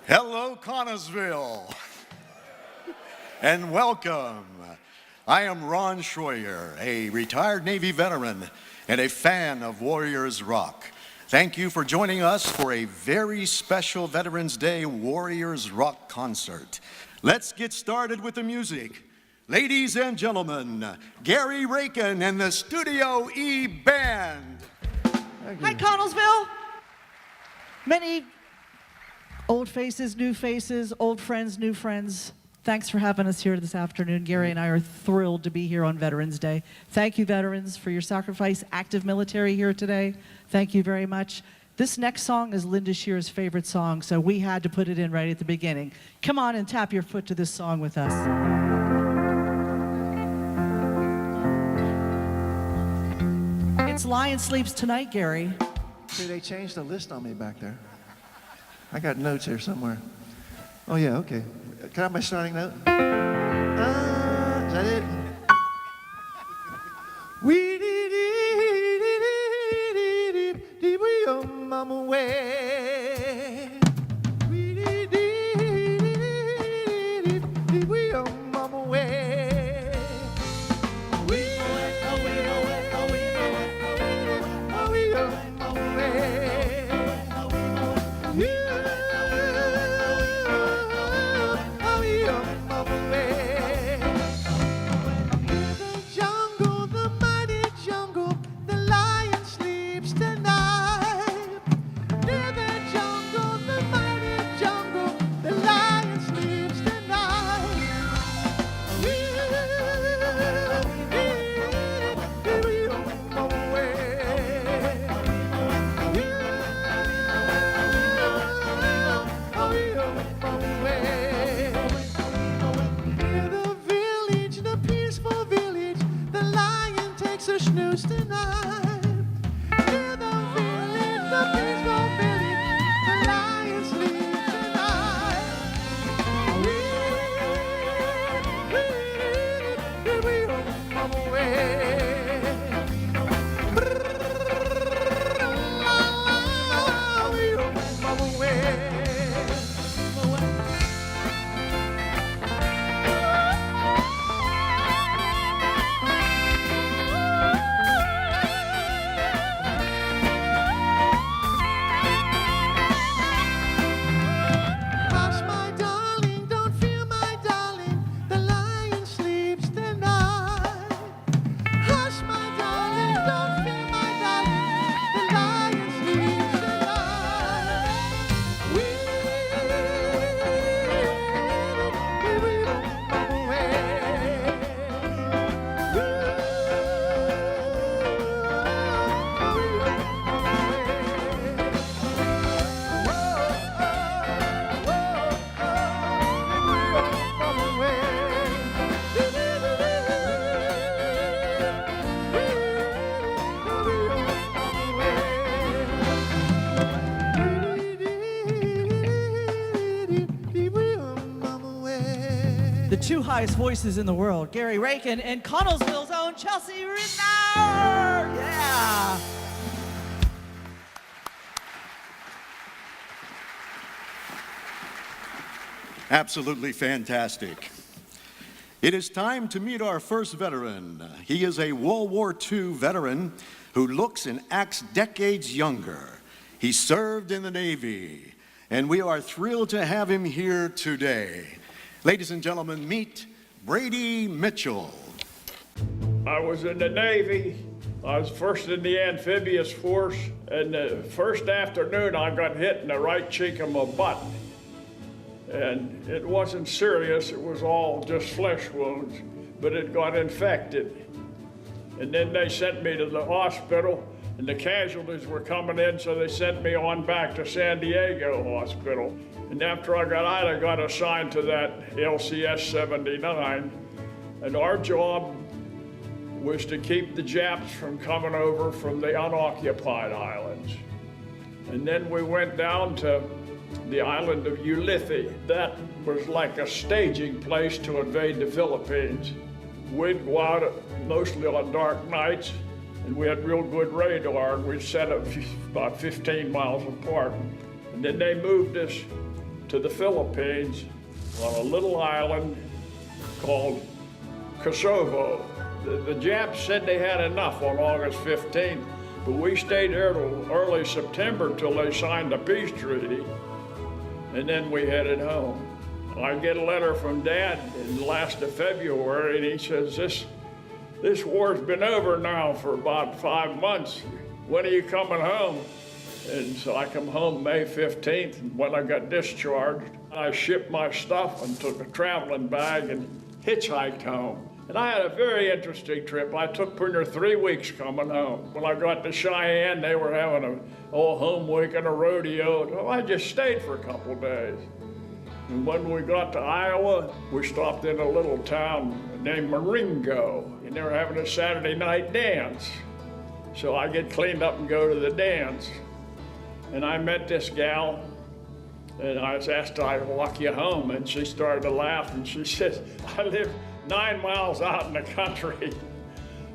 Hello, Connellsville, and welcome. I am Ron Schroyer, a retired Navy veteran and a fan of Warriors Rock. Thank you for joining us for a very special Veterans Day Warriors Rock concert. Let's get started with the music. Ladies and gentlemen, Gary Racan and the Studio E Band. Hi, Connellsville. Many old faces, new faces, old friends, new friends. Thanks for having us here this afternoon. Gary and I are thrilled to be here on Veterans Day. Thank you, veterans, for your sacrifice. Active military here today. Thank you very much. This next song is Linda Shear's favorite song, so we had to put it in right at the beginning. Come on and tap your foot to this song with us. It's Lion Sleeps Tonight, Gary. See, they changed the list on me back there. I got notes here somewhere. Oh, yeah, okay. Can I have my starting note? Is that it? We I'm away. We I'm away. The two highest voices in the world, Gary Racan and Connellsville's own Chelsea Ridner. Yeah. Absolutely fantastic. It is time to meet our first veteran. He is a World War II veteran who looks and acts decades younger. He served in the Navy, and we are thrilled to have him here today. Ladies and gentlemen, meet Brady Mitchell. I was in the Navy. I was first in the amphibious force, and the first afternoon I got hit in the right cheek of my butt. And it wasn't serious, it was all just flesh wounds, but it got infected. And then they sent me to the hospital, and the casualties were coming in, so they sent me on back to San Diego Hospital. And after I got out, I got assigned to that LCS 79. And our job was to keep the Japs from coming over from the unoccupied islands. And then we went down to the island of Ulithi. That was like a staging place to invade the Philippines. We'd go out mostly on dark nights, and we had real good radar, and we set up about 15 miles apart. And then they moved us to the Philippines on a little island called Kosovo. The Japs said they had enough on August 15th, but we stayed there till early September till they signed the peace treaty, and then we headed home. I get a letter from Dad in the last of February, and he says, this war's been over now for about 5 months. When are you coming home? And so I come home May 15th, and when I got discharged, I shipped my stuff and took a traveling bag and hitchhiked home. And I had a very interesting trip. I took pretty near 3 weeks coming home. When I got to Cheyenne, they were having a home week and a rodeo. So I just stayed for a couple days. And when we got to Iowa, we stopped in a little town named Marengo, and they were having a Saturday night dance. So I get cleaned up and go to the dance. And I met this gal, and I was asked, "Do I walk you home?" And she started to laugh, and she said, "I live 9 miles out in the country."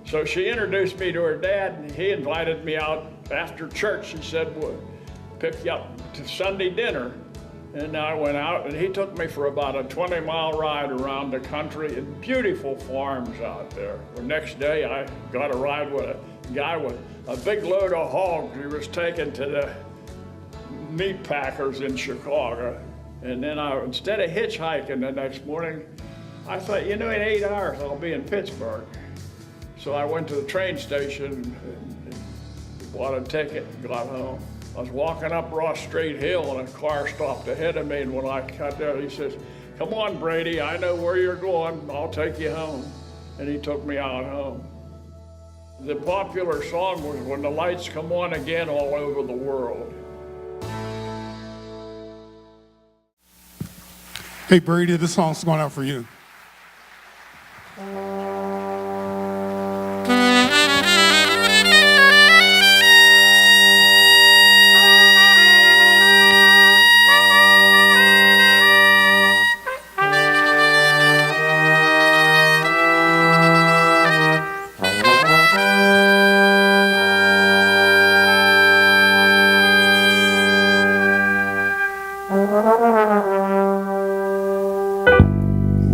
So she introduced me to her dad, and he invited me out after church. He said, "We'll pick you up to Sunday dinner." And I went out, and he took me for about a 20-mile ride around the country and beautiful farms out there. The next day, I got a ride with a guy with a big load of hogs he was taking to the meat packers in Chicago. And then instead of hitchhiking the next morning, I thought, in 8 hours, I'll be in Pittsburgh. So I went to the train station and bought a ticket and got home. I was walking up Ross Street Hill, and a car stopped ahead of me, and when I got there, he says, "Come on, Brady, I know where you're going, I'll take you home." And he took me out home. The popular song was "When the Lights Come On Again All Over the World." Hey, Brady, this song's going out for you.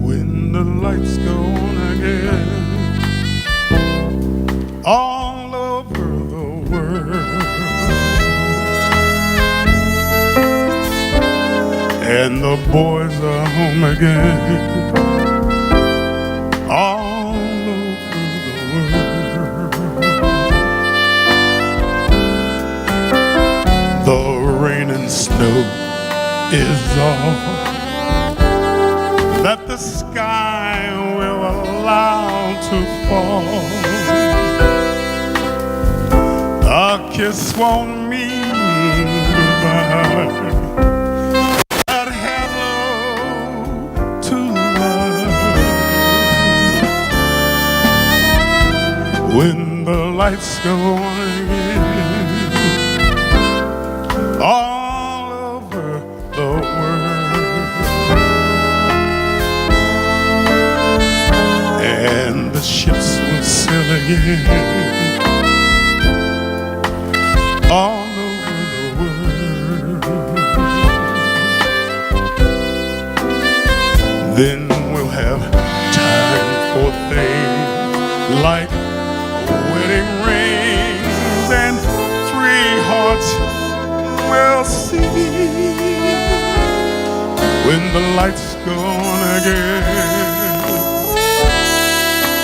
When the lights go on again, all over the world, and the boys are home again, all over the world, the rain and snow is all that the sky will allow to fall. A kiss won't mean goodbye, but hello to love. When the lights go on again, all over the world, and the ships will sail again all over the world. Then we'll have time for things like wedding rings, and 3 hearts will sing when the lights go on again.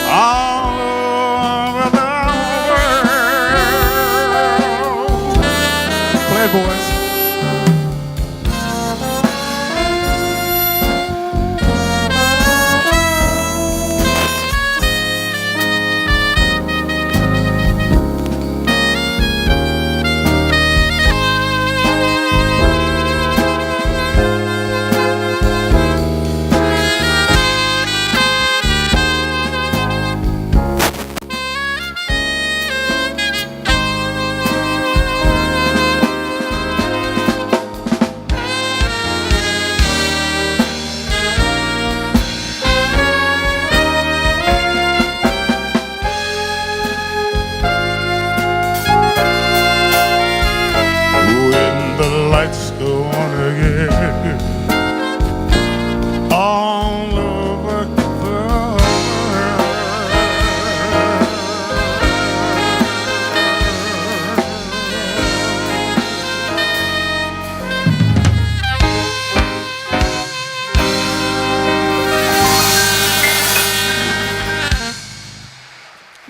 All over the world. Play it, boys.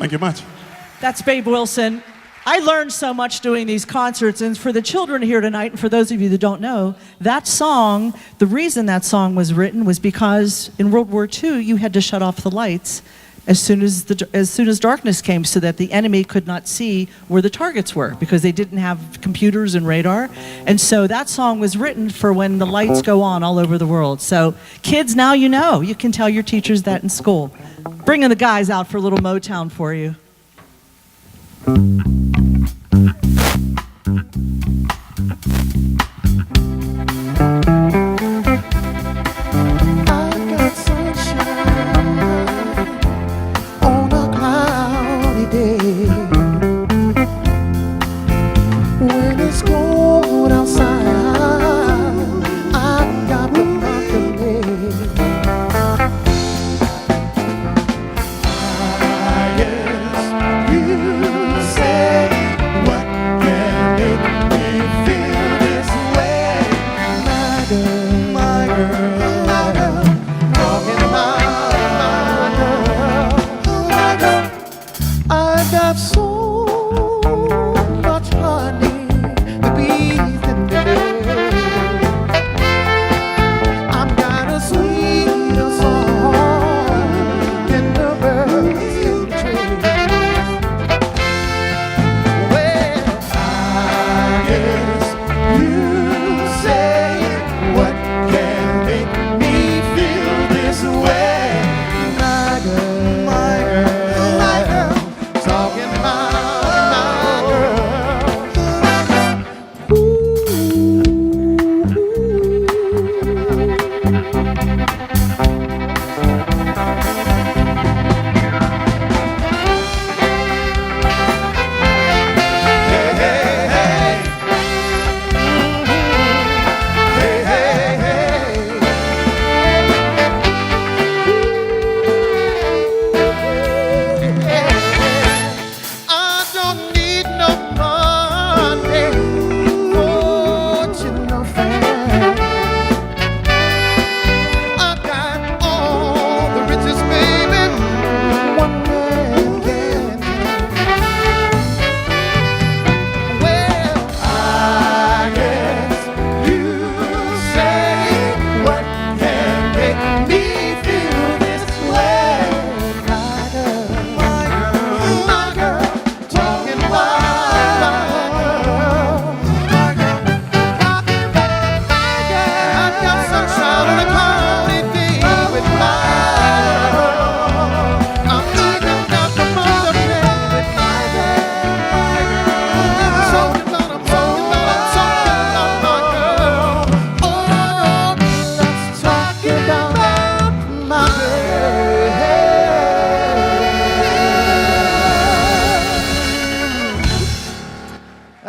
Thank you much. That's Babe Wilson. I learned so much doing these concerts, and for the children here tonight, and for those of you that don't know, that song, the reason that song was written was because in World War II, you had to shut off the lights as soon as darkness came, so that the enemy could not see where the targets were, because they didn't have computers and radar. And so that song was written for when the lights go on all over the world. So kids, now you know. You can tell your teachers that in school. Bringing the guys out for a little Motown for you.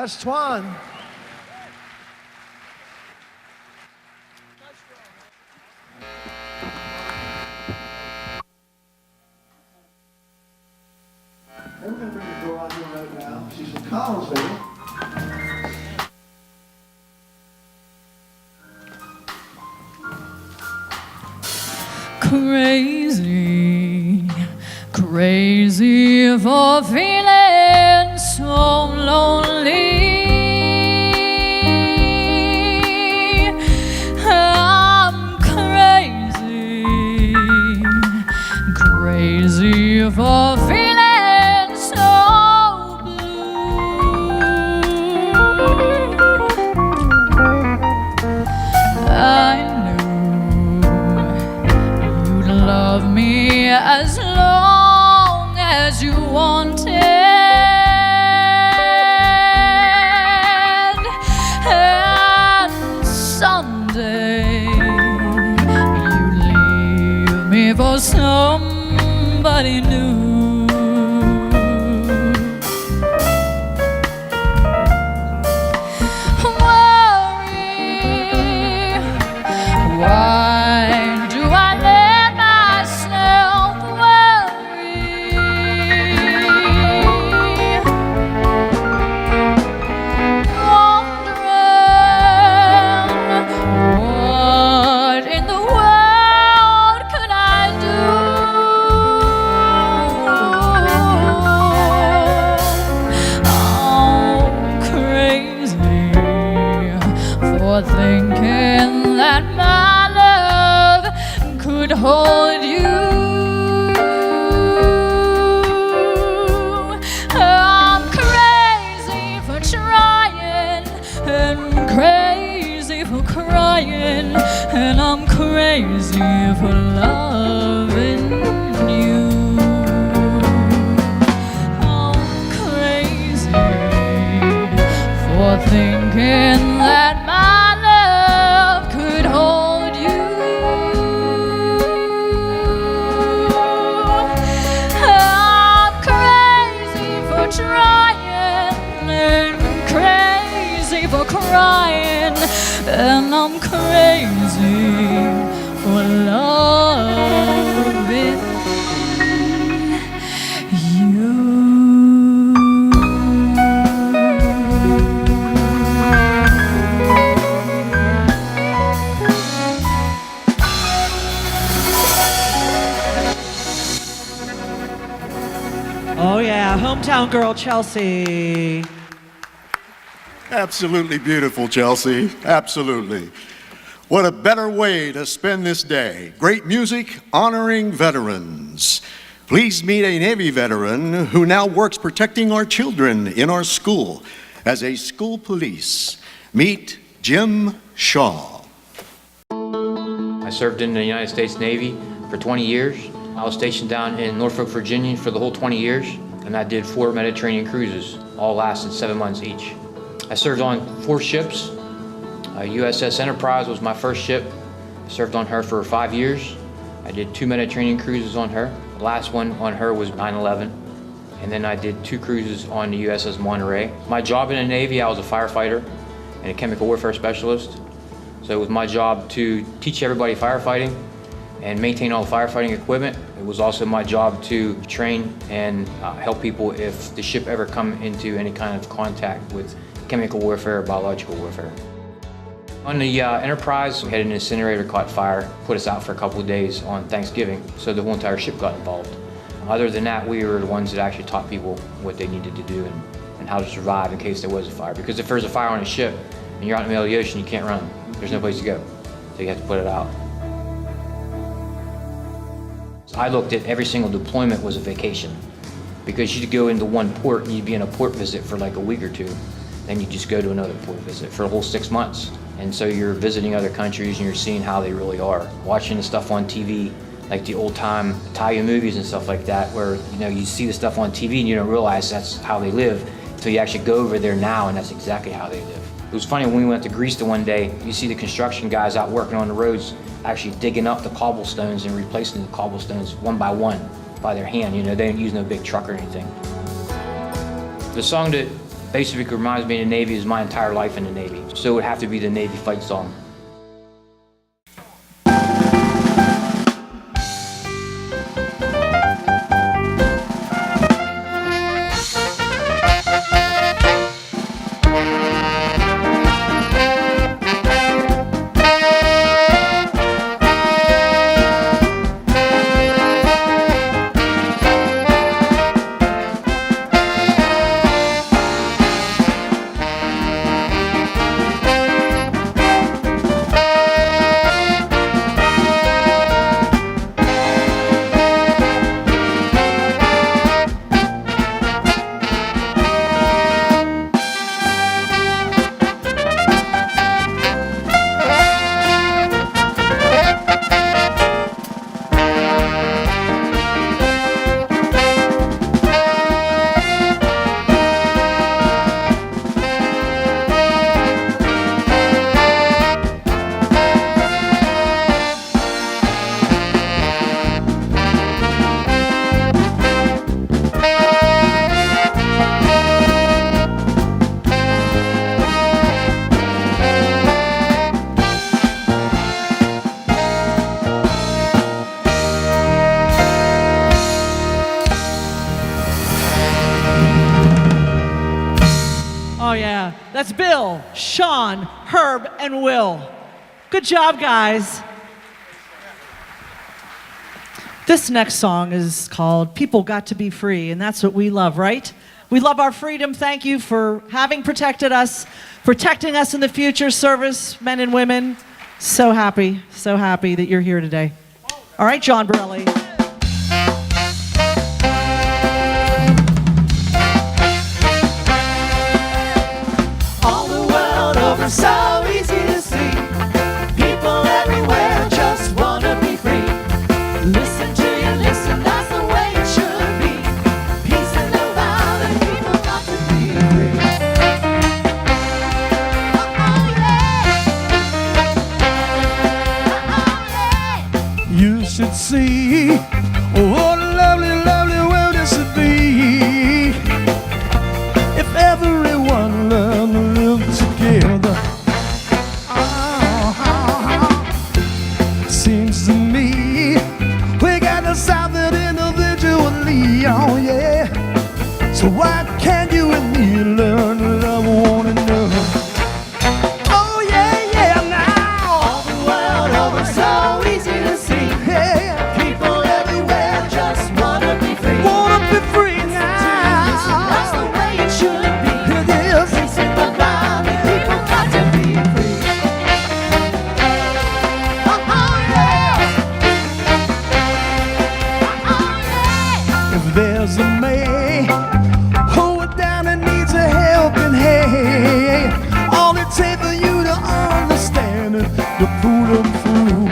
That's Twan. We're going to bring the girl out here right now. She's from Connellsville. Crazy, crazy for feeling so lonely. I'm crazy, crazy for feeling so blue. I love me as long as you wanted, and someday you leave me for somebody new. Worry, why do I let myself worry? Wondering what in the world could I do? for thinking that my love could hold you. I'm crazy for trying and crazy for crying, and I'm crazy for loving you. I'm crazy for thinking that my love could hold you. I'm crazy for trying and crazy for crying, and I'm crazy for loving you. Oh, yeah. Hometown girl, Chelsea. Absolutely beautiful, Chelsea. Absolutely. What a better way to spend this day. Great music honoring veterans. Please meet a Navy veteran who now works protecting our children in our school as a school police. Meet Jim Shaw. I served in the United States Navy for 20 years. I was stationed down in Norfolk, Virginia for the whole 20 years, and I did 4 Mediterranean cruises, all lasted 7 months each. I served on 4 ships. USS Enterprise was my first ship. I served on her for 5 years. I did 2 Mediterranean cruises on her. The last one on her was 9/11. And then I did 2 cruises on the USS Monterey. My job in the Navy, I was a firefighter and a chemical warfare specialist. So it was my job to teach everybody firefighting and maintain all the firefighting equipment. It was also my job to train and help people if the ship ever come into any kind of contact with chemical warfare or biological warfare. On the Enterprise, we had an incinerator caught fire, put us out for a couple of days on Thanksgiving, so the whole entire ship got involved. Other than that, we were the ones that actually taught people what they needed to do and how to survive in case there was a fire. Because if there's a fire on a ship and you're out in the middle of the ocean, you can't run. There's no place to go, so you have to put it out. I looked at every single deployment was a vacation, because you'd go into one port and you'd be in a port visit for like a week or 2. Then you just go to another port visit for a whole 6 months. And so you're visiting other countries and you're seeing how they really are. Watching the stuff on TV, like the old time Italian movies and stuff like that, where you see the stuff on TV and you don't realize that's how they live until you actually go over there now, and that's exactly how they live. It was funny when we went to Greece the one day, you see the construction guys out working on the roads actually digging up the cobblestones and replacing the cobblestones one by one by their hand. They didn't use no big truck or anything. The song that basically reminds me of the Navy is my entire life in the Navy. So it would have to be the Navy fight song. That's Bill, Sean, Herb, and Will. Good job, guys. This next song is called People Got to Be Free, and that's what we love, right? We love our freedom. Thank you for having protected us, protecting us in the future, service men and women. So happy that you're here today. All right, John Borelli. All the world over, so easy to see. People everywhere just want to be free. Listen to you, listen, that's the way it should be. Peace and love out, and people got to be free. You should see what a lovely, lovely world this would be if everyone learned to live together. Seems to me we got to solve it individually, oh yeah. So why can't you and me learn to love one another? Oh yeah, yeah, now. All the world over, so easy to see. Yeah. People everywhere just want to be free. Wanna be free Listen, now. that's the way it should be. It is. Peace and love out, and people got to be free. If there's a man who is down and needs a helping hand, all it takes for you to understand is to pull them through.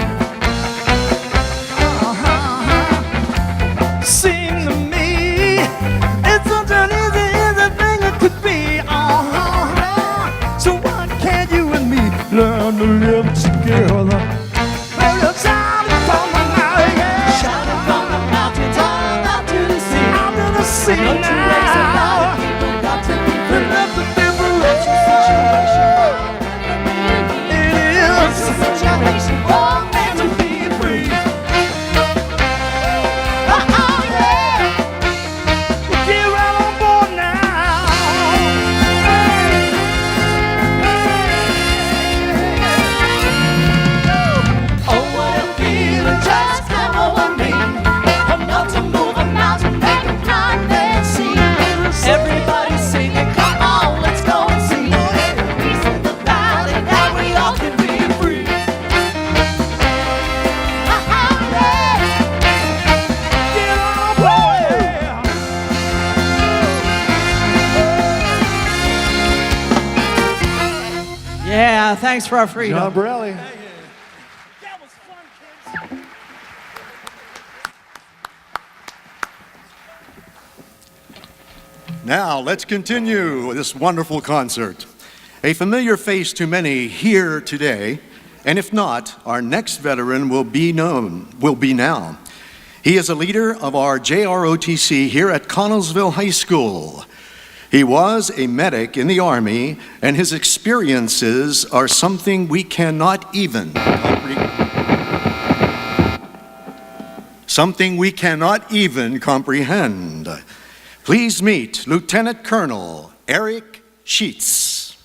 Seem to me it's such an easy thing it could be. So why can't you and me learn to live together? Well, it's time from the night, yeah. Shouting from the mountains all out to the sea. Out to the sea No two ways about it, now. people got to be free. Let the people That's your situation, It that's your is. situation, all meant to be free. Get right on board now. Oh, what a feeling just come over me. Enough to move a mountain, make a blind man see. Everybody singing, come on, let's go and see. Peace in the valley, now we all can be free. Get on board. Yeah, thanks for our freedom. John Borelli. Now, let's continue this wonderful concert. A familiar face to many here today, and if not, our next veteran will be now. He is a leader of our JROTC here at Connellsville High School. He was a medic in the Army, and his experiences are something we cannot even comprehend. Please meet Lieutenant Colonel Eric Sheaths.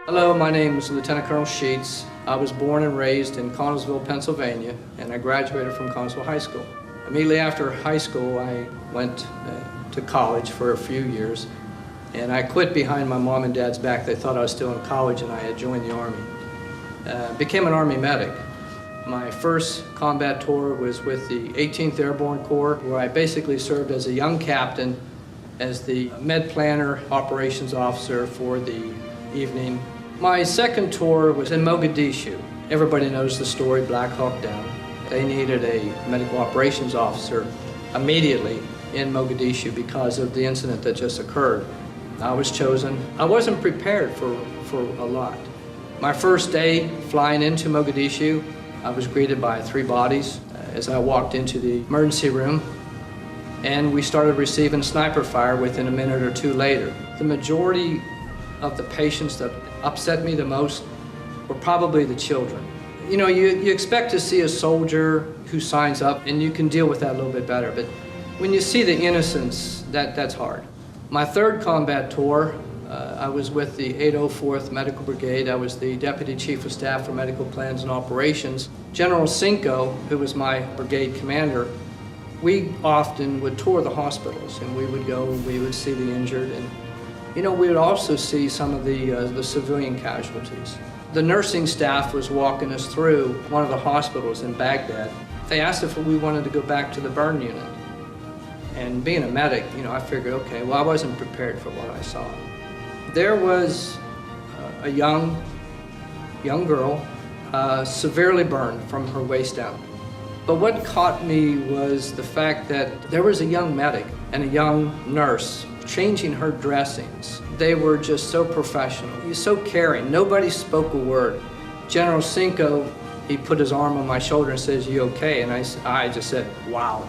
Hello, my name is Lieutenant Colonel Sheaths. I was born and raised in Connellsville, Pennsylvania, and I graduated from Connellsville High School. Immediately after high school, I went to college for a few years, and I quit behind my mom and dad's back. They thought I was still in college, and I had joined the Army. Became an Army medic. My first combat tour was with the 18th Airborne Corps, where I basically served as a young captain, as the med planner, operations officer for the evening. My second tour was in Mogadishu. Everybody knows the story, Black Hawk Down. They needed a medical operations officer immediately in Mogadishu because of the incident that just occurred. I was chosen. I wasn't prepared for a lot. My first day flying into Mogadishu, I was greeted by 3 bodies as I walked into the emergency room, and we started receiving sniper fire within a minute or two later. The majority of the patients that upset me the most were probably the children. You know, you expect to see a soldier who signs up and you can deal with that a little bit better, but when you see the innocence, that's hard. My third combat tour, I was with the 804th Medical Brigade. I was the Deputy Chief of Staff for Medical Plans and Operations. General Cinco, who was my brigade commander, We often would tour the hospitals, and we would go, we would see the injured, and we would also see some of the civilian casualties. The nursing staff was walking us through one of the hospitals in Baghdad. They asked if we wanted to go back to the burn unit. And being a medic, I figured, okay, well, I wasn't prepared for what I saw. There was a young girl, severely burned from her waist down. But what caught me was the fact that there was a young medic and a young nurse changing her dressings. They were just so professional, so caring. Nobody spoke a word. General Cinco, he put his arm on my shoulder and says, "You okay?" And I just said, "Wow."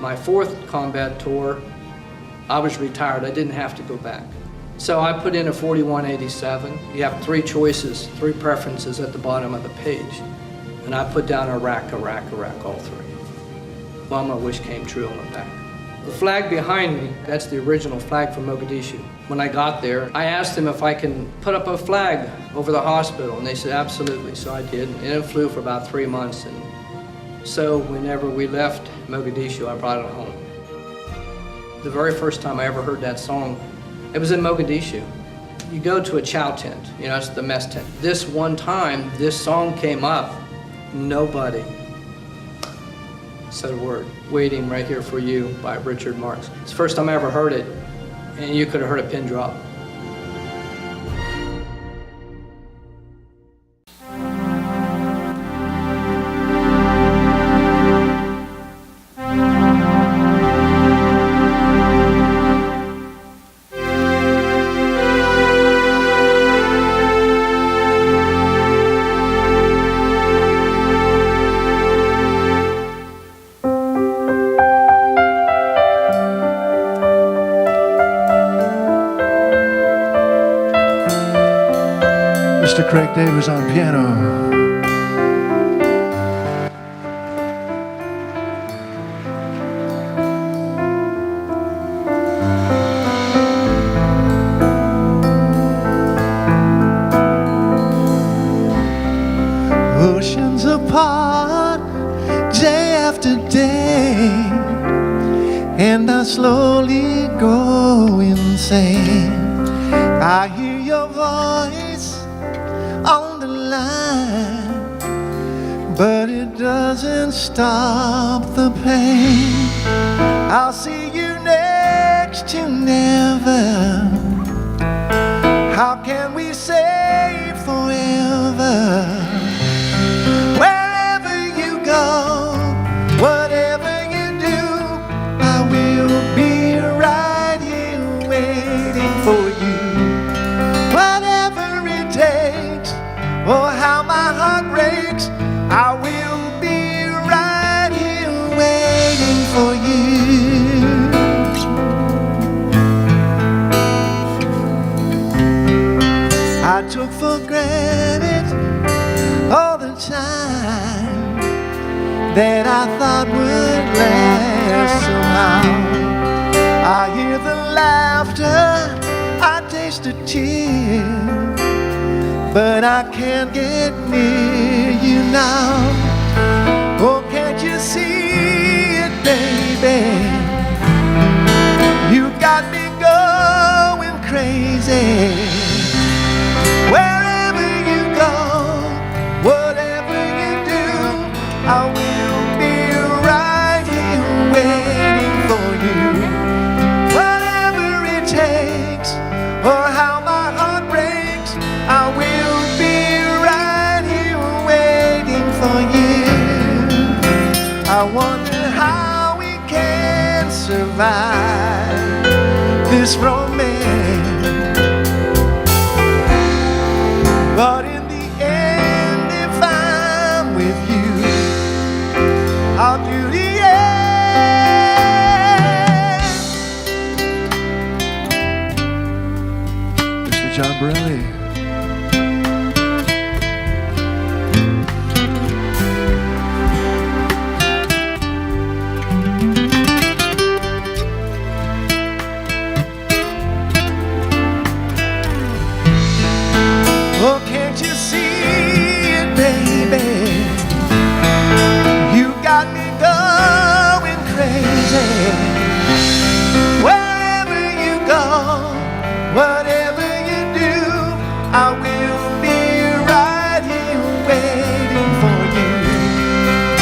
My 4th combat tour, I was retired. I didn't have to go back. So I put in a 4187. You have 3 choices, 3 preferences at the bottom of the page. And I put down Iraq, all 3. Well, my wish came true on the back. The flag behind me, that's the original flag from Mogadishu. When I got there, I asked them if I can put up a flag over the hospital, and they said absolutely, so I did. And it flew for about 3 months, and so whenever we left Mogadishu, I brought it home. The very first time I ever heard that song, it was in Mogadishu. You go to a chow tent, it's the mess tent. This one time, this song came up, nobody said a word. Waiting Right Here for You by Richard Marx. It's the first time I ever heard it, and you could have heard a pin drop. Mr. Craig Davis on piano. Oceans apart, day after day, and I slowly go insane. I hear your voice on the line, but it doesn't stop the pain. I'll see you next to never. How can we say forever? Wherever you go, whatever you do, I will be right here waiting for you. Whatever it takes, oh how my heart breaks, I will be right here waiting for you. I took for granted all the time that I thought would last somehow. I hear the laughter, I taste a tear, but I can't get near you now. Oh, can't you see it, baby? You got me going crazy. Wherever you go, whatever you do, I will be right here waiting for you. Whatever it takes, or how my heart breaks, I will be right here waiting for you. I wonder how we can survive this romance. But in the end, if I'm with you, I'll do the end. Mr. John Borelli. Oh, can't you see it, baby? You got Whatever you do, I will be right here waiting for you.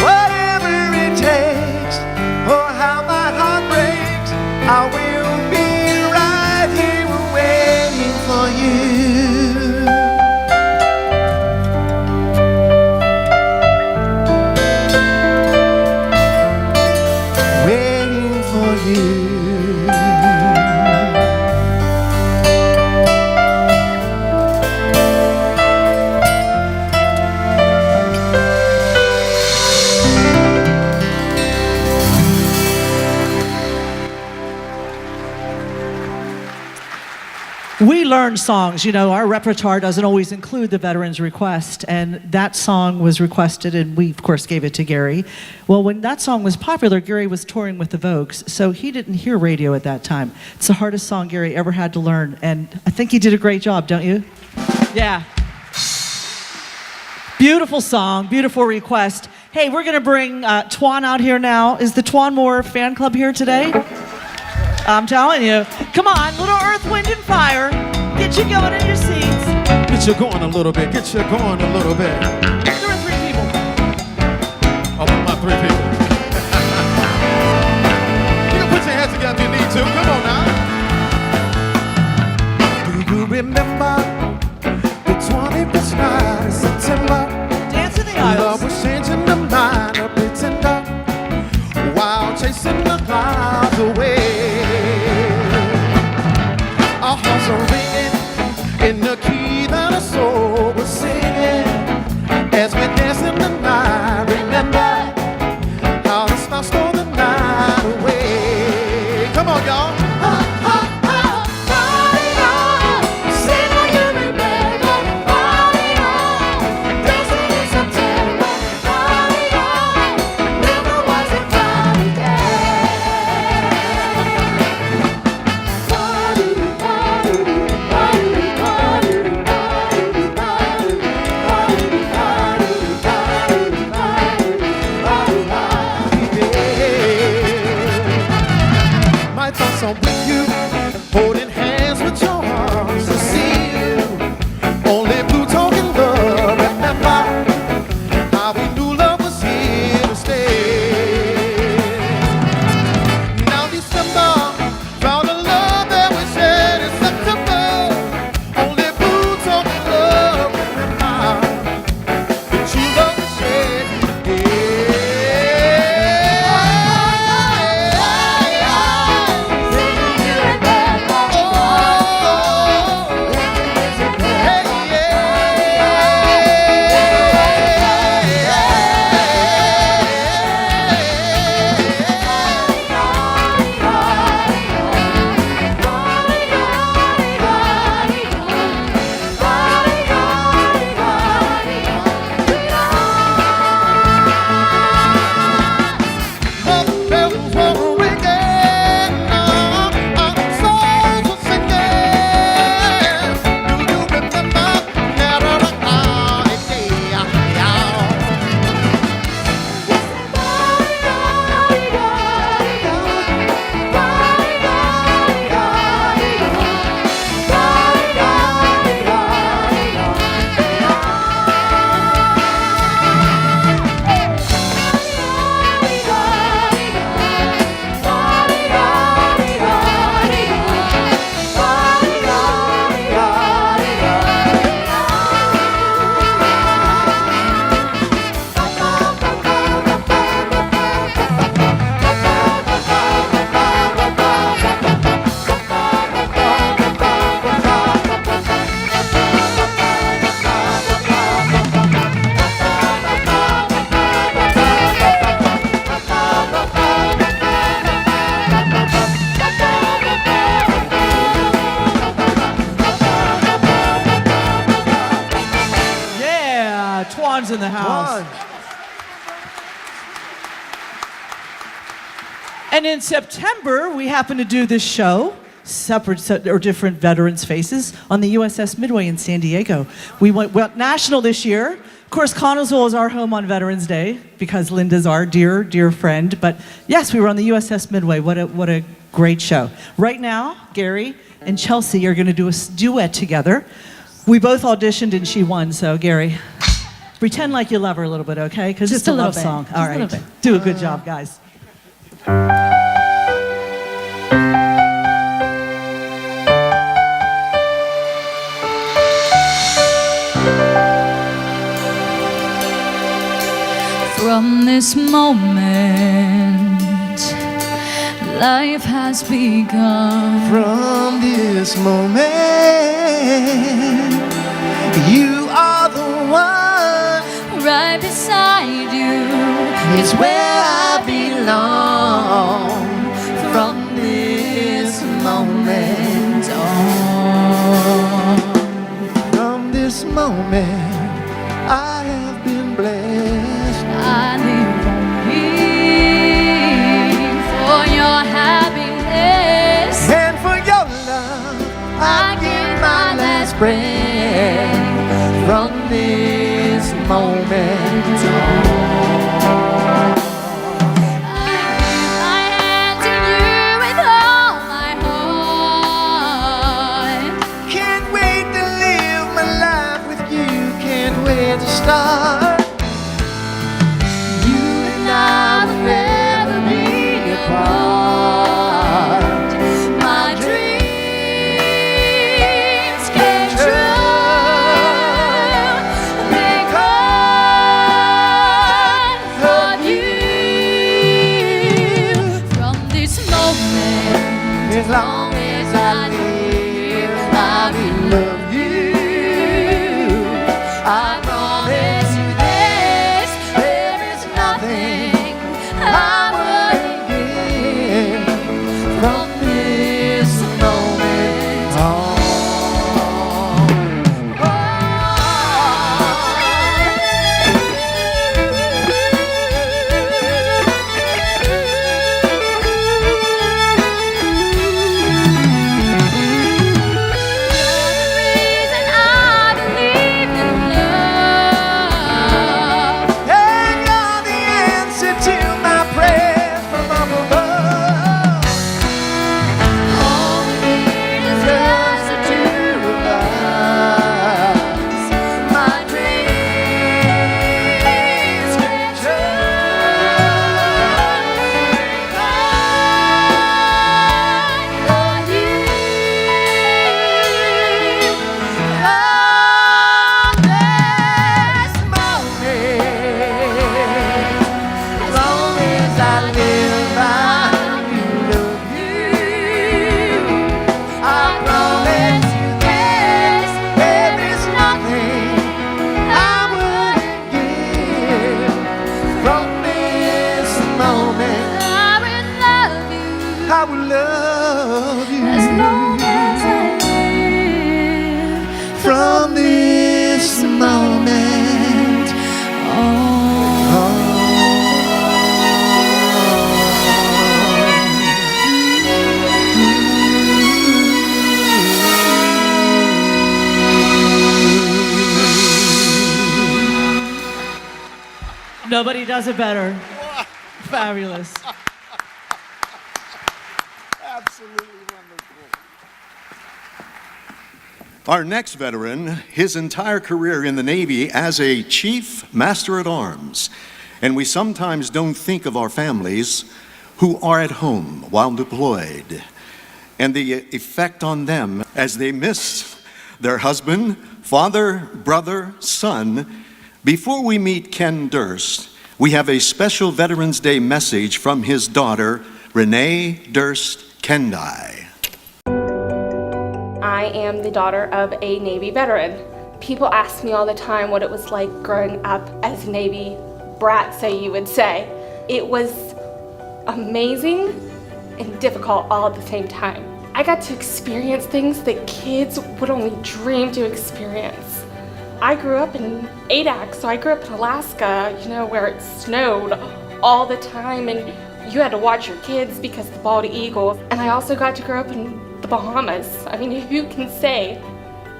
Whatever it takes, or how my heart breaks, I will be right here waiting for you. Waiting for you. We learn songs. You know, our repertoire doesn't always include the veterans' request, and that song was requested, and we, of course, gave it to Gary. Well, when that song was popular, Gary was touring with the Vogues, so he didn't hear radio at that time. It's the hardest song Gary ever had to learn, and I think he did a great job, don't you? Yeah. Beautiful song, beautiful request. Hey, we're going to bring Twan out here now. Is the Twan Moore fan club here today? I'm telling you. Come on, little Earth, Wind, and Fire. Get you going in your seats. Get you going a little bit. Get you going a little bit. There are 3 people. Oh, my 3 people. You can put your hands together if you need to. Come on now. Do you remember the 21st night of September? Dance in the Love aisles. was changing the mind of pretender while chasing the clouds away. Our hearts are ringing in the key that our soul was singing as we dance in the night. Remember how the stars stole the night away. Come on, y'all. I'm with you, holding hands with your arms to see you. Only blue talking love. Remember how we knew love was here to stay. Now December found a love that we shared in September. Only blue talking love. Remember that you love to share. Twan's in the house. Twan. And in September, we happen to do this show, separate or different veterans' faces, on the USS Midway in San Diego. We went national this year. Of course, Connellsville is our home on Veterans Day because Linda's our dear, dear friend. But yes, we were on the USS Midway. What a great show. Right now, Gary, and Chelsea are going to do a duet together. We both auditioned and she won, so Gary, pretend like you love her a little bit, okay? Because it's Just a a little love bit. song. Just All a right. little bit. Do a good job, guys. From this moment, life has begun. From this moment, you are the one. Right beside you It's where I belong. From this moment on. From this moment, I have been blessed. I live only for your happiness. And for your love, I give my last breath. From this moment on. I give my hand to you with all my heart. Can't wait to live my life with you. Can't wait to start. You and I will never be apart. My dreams came true because of you. From this moment, As long as I live, I will love you. I promise you this, there is nothing I wouldn't give. From this moment on. reason I believe in love. And you're the answer to my prayers from up above. All we need is just the two of us. My dreams came As long as I live, I will love you. I promise you this, there is nothing I wouldn't give. From this moment, I will love you I will love you. as long as I live. From this moment Nobody does it better. Fabulous. Our next veteran, his entire career in the Navy as a chief master at arms. And we sometimes don't think of our families who are at home while deployed and the effect on them as they miss their husband, father, brother, son. Before we meet Ken Durst, we have a special Veterans Day message from his daughter, Renee Durst Kendai. I am the daughter of a Navy veteran. People ask me all the time what it was like growing up as a Navy brat, so you would say. It was amazing and difficult all at the same time. I got to experience things that kids would only dream to experience. I grew up in ADAC, so I grew up in Alaska, where it snowed all the time and you had to watch your kids because of the bald eagles. And I also got to grow up in the Bahamas. I mean, who can say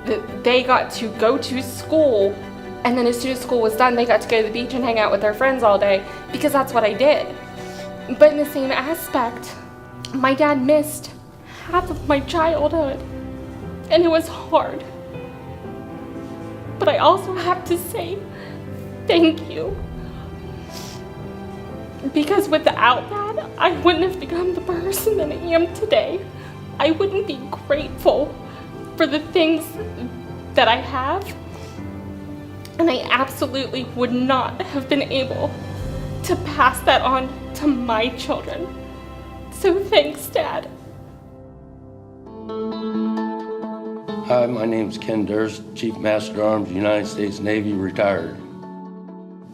that they got to go to school and then as soon as school was done, they got to go to the beach and hang out with their friends all day, because that's what I did. But in the same aspect, my dad missed half of my childhood, and it was hard. But I also have to say thank you. Because without that, I wouldn't have become the person that I am today. I wouldn't be grateful for the things that I have, and I absolutely would not have been able to pass that on to my children. So thanks, Dad. Hi, my name's Ken Durst, Chief Master Arms, United States Navy, retired.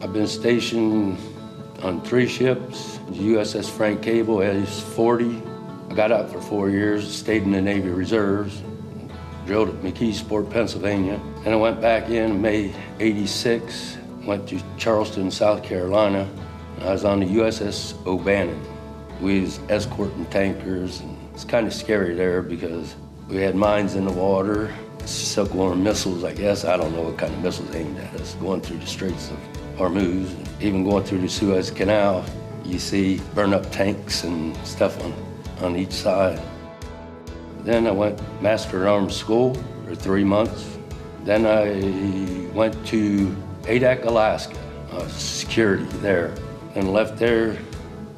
I've been stationed on 3 ships, USS Frank Cable, Ace 40. I got out for 4 years, stayed in the Navy Reserves, drilled at McKeesport, Pennsylvania. And I went back in May '86, went to Charleston, South Carolina. I was on the USS O'Bannon. We was escorting tankers, and it's kind of scary there because we had mines in the water, silkworm missiles, I guess. I don't know what kind of missiles aimed at us, going through the Straits of Hormuz. Even going through the Suez Canal, you see burn up tanks and stuff on each side. Then I went Master at Arms School for 3 months. Then I went to Adak, Alaska, security there. Then left there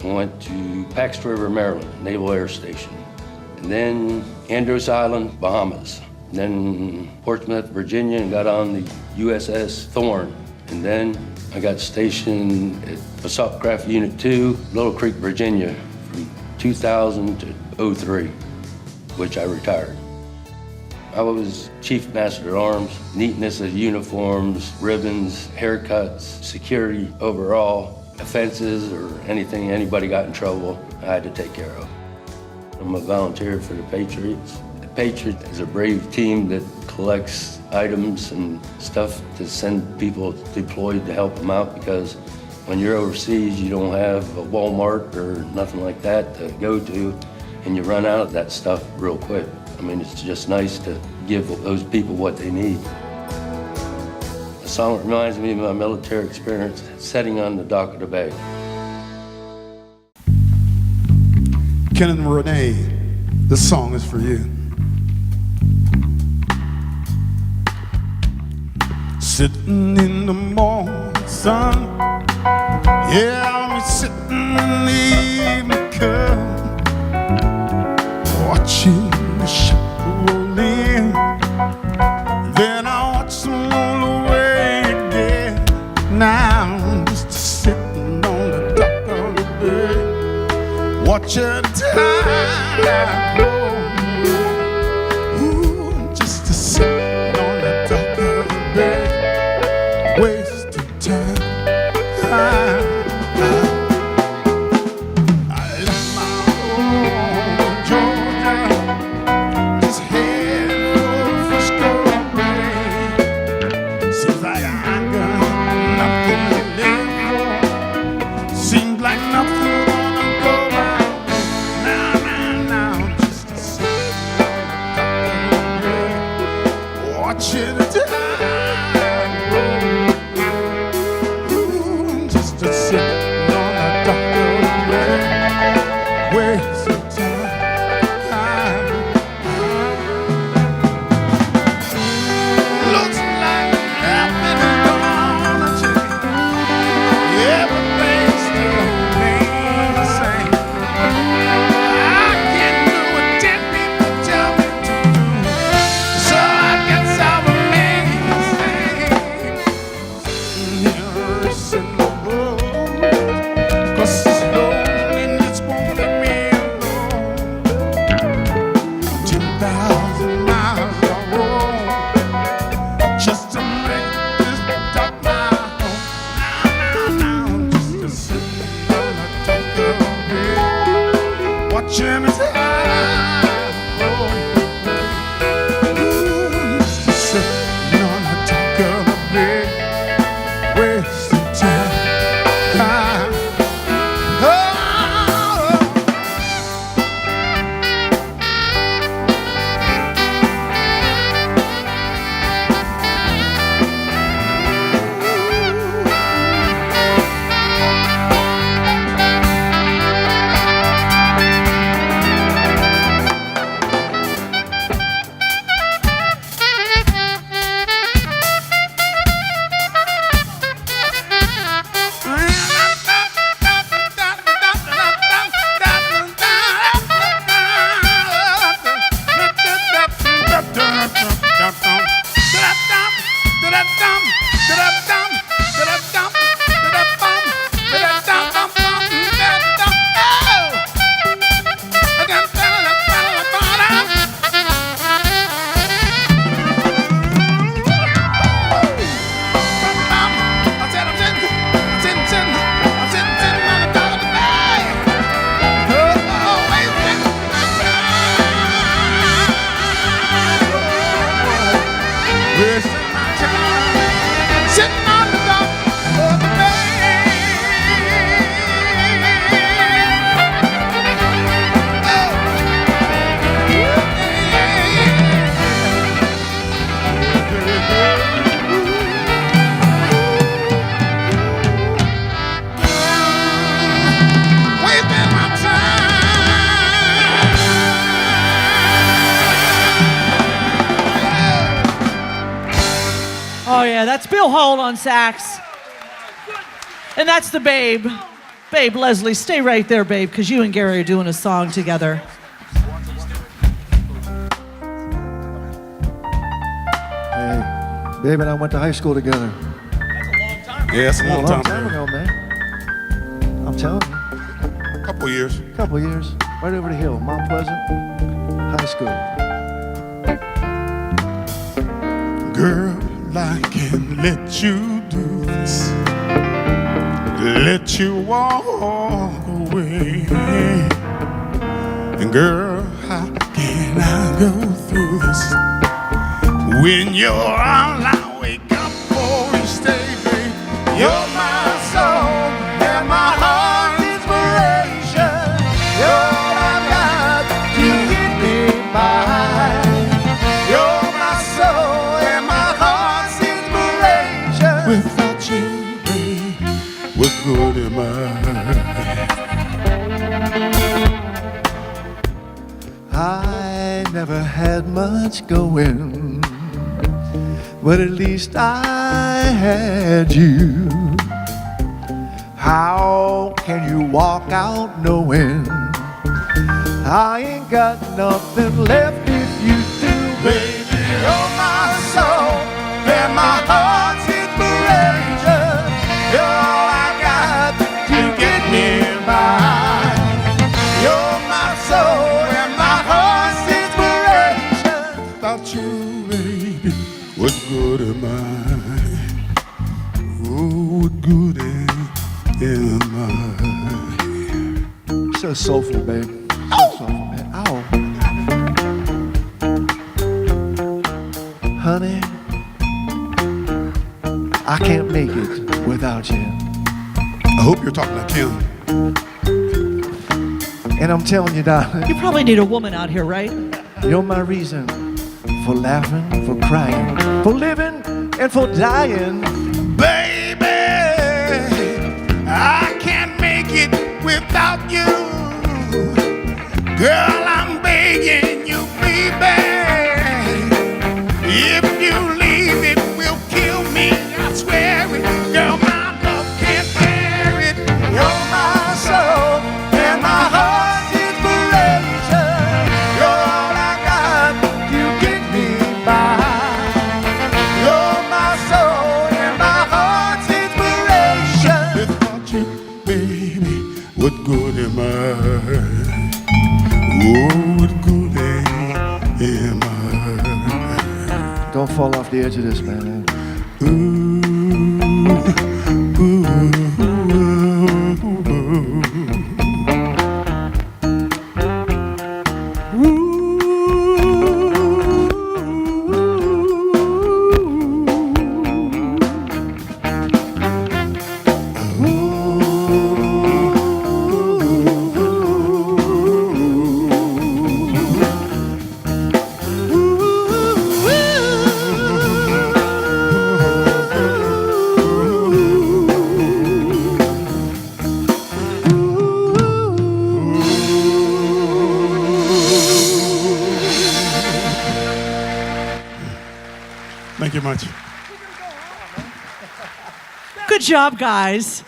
and went to Pax River, Maryland, Naval Air Station. And then Andros Island, Bahamas. Then Portsmouth, Virginia, and got on the USS Thorn. And then I got stationed at Assault Craft Unit 2, Little Creek, Virginia, from 2000 to 03, which I retired. I was Chief Master at Arms, neatness of uniforms, ribbons, haircuts, security overall, offenses or anything, anybody got in trouble, I had to take care of. I'm a volunteer for the Patriots. The Patriots is a brave team that collects items and stuff to send people deployed to help them out, because when you're overseas, you don't have a Walmart or nothing like that to go to, and you run out of that stuff real quick. I mean, it's just nice to give those people what they need. The song reminds me of my military experience, sitting on the dock of the bay. Ken and Renee, this song is for you. Sitting in the morning sun, yeah, I'll be sitting in the evening cup, watching the ship roll in. Then I watch them roll away again. Now I'm just sitting on the dock of the bay, watching the tide roll. Ooh, just sitting on the dock of the bay, wasting time. I left my home in Georgia, just head for Frisco Bay. Seems like I got nothing to live for. Seems like nothing gonna go right. Now, just to sit on the dock of the bay, watching the tide roll. Ooh, just to sit on the dock of the bay, wasting time. Looks like nothing is gonna change. Everything still remains the same. I can't do what 10 people tell me to do, so I guess I'll remain Oh, yeah, that's Bill Holt on sax. And that's the Babe. Babe, Leslie, stay right there, babe, because you and Gary are doing a song together. Hey, Babe and I went to high school together. Yeah, it's a long time ago, man. I'm telling you. Couple years. Couple years. Right over the hill, Mount Pleasant High School. Girl, I can't let you do this. Let you walk away. And girl, how can I go through this? When you're all I wake up for each day, babe. You're my soul and my heart's inspiration. You're all I've got to get me by. You're my soul and my heart's inspiration. Without you, babe, what good am I never had much going, but at least I had you. How can you walk out knowing I ain't got nothing left if you do? Baby, you're my soul and my heart's inspiration. You're all I got to get me by. You're my soul and my heart's inspiration. Without you, baby, what good am I? Oh, what good am I? So soulful, babe. So soulful, man. Ow. Honey, I can't make it without you. I hope you're talking to Kim. And I'm telling you, darling, You probably need a woman out here, right? you're my reason for laughing, for crying, for living, and for dying. Baby, I can't make it without you. Girl, I'm begging you, baby. If you leave, it will kill me, I swear it. Girl, my love can't bear it. You're my soul and my heart's inspiration. You're all I got to get me by. You're my soul and my heart's inspiration. Without you, baby, what good am I? Oh, what good am I? Don't fall off the edge of this, man. Thank you much. Good job, guys.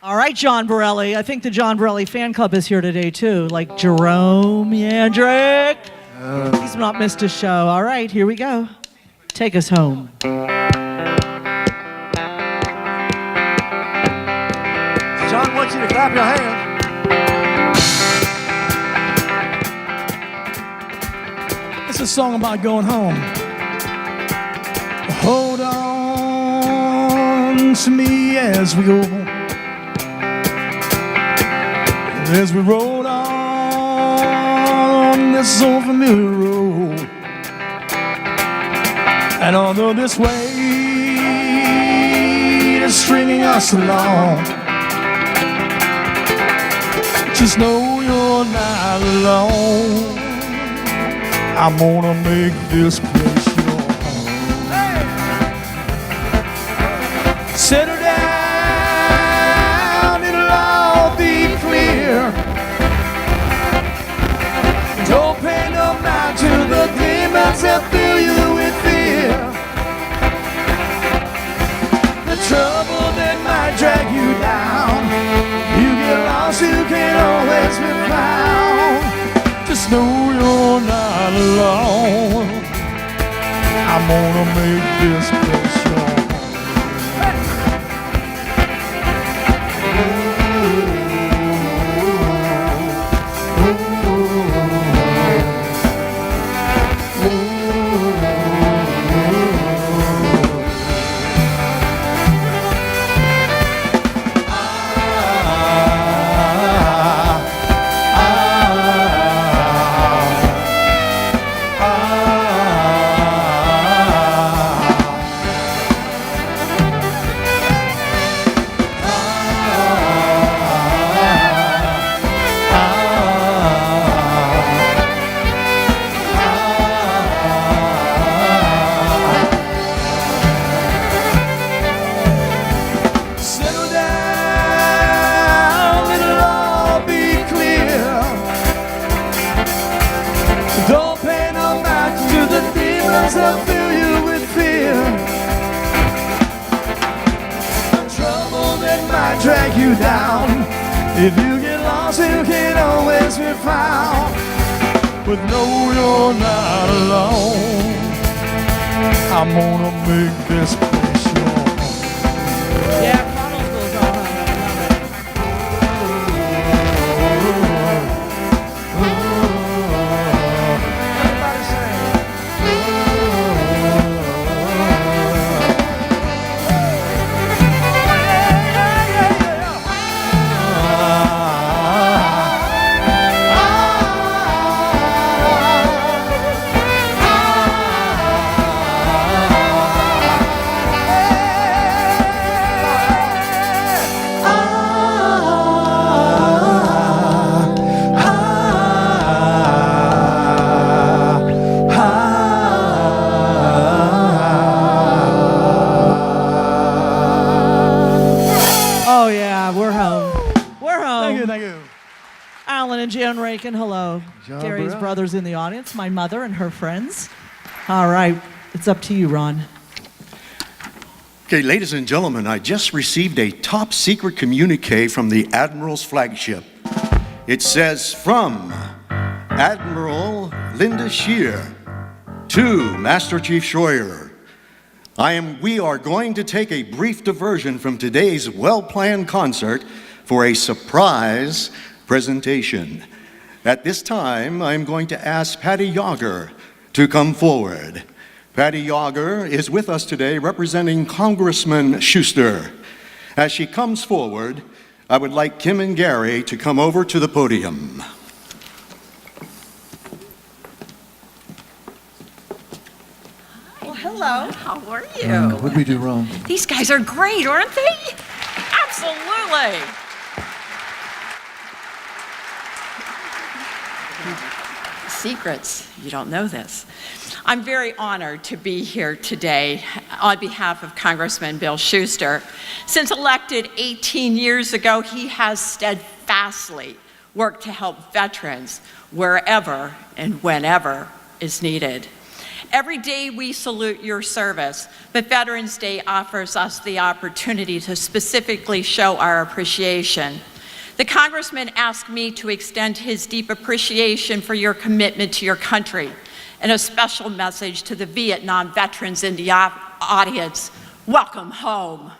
All right, John Borelli. I think the John Borelli fan club is here today, too. Like Jerome Yandrick. He's not missed a show. All right, here we go. Take us home. John wants you to clap your hands. It's a song about going home. Hold on to me as we go, as we roll on this old familiar road. And although this weight is stringing us along, just know you're not alone. I'm gonna make this place your home. Settle down, it'll all be clear. Don't pay no mind to the demons that fill you with fear. alone. I'm gonna make this place yours. I'll fill you with fear. The trouble that might drag you down. If you get lost, you can always be found. But no, you're not alone. I'm gonna make this place yours. Yeah, Connellsville's all right. Everybody sing. Oh yeah, we're home. We're home. Thank you. Alan and Jan Racan, hello. John Gary's Burrell. brothers in the audience, my mother and her friends. All right, it's up to you, Ron. Okay, ladies and gentlemen, I just received a top secret communique from the Admiral's flagship. It says, from Admiral Linda Shear to Master Chief Schroyer, we are going to take a brief diversion from today's well-planned concert for a surprise presentation. At this time, I'm going to ask Patty Yager to come forward. Patty Yager is with us today representing Congressman Schuster. As she comes forward, I would like Kim and Gary to come over to the podium. Well, hello. How are you? What'd we do wrong? These guys are great, aren't they? Absolutely. Secrets. You don't know this. I'm very honored to be here today on behalf of Congressman Bill Schuster. Since elected 18 years ago, he has steadfastly worked to help veterans wherever and whenever is needed. Every day we salute your service, but Veterans Day offers us the opportunity to specifically show our appreciation. The Congressman asked me to extend his deep appreciation for your commitment to your country and a special message to the Vietnam veterans in the audience. Welcome home.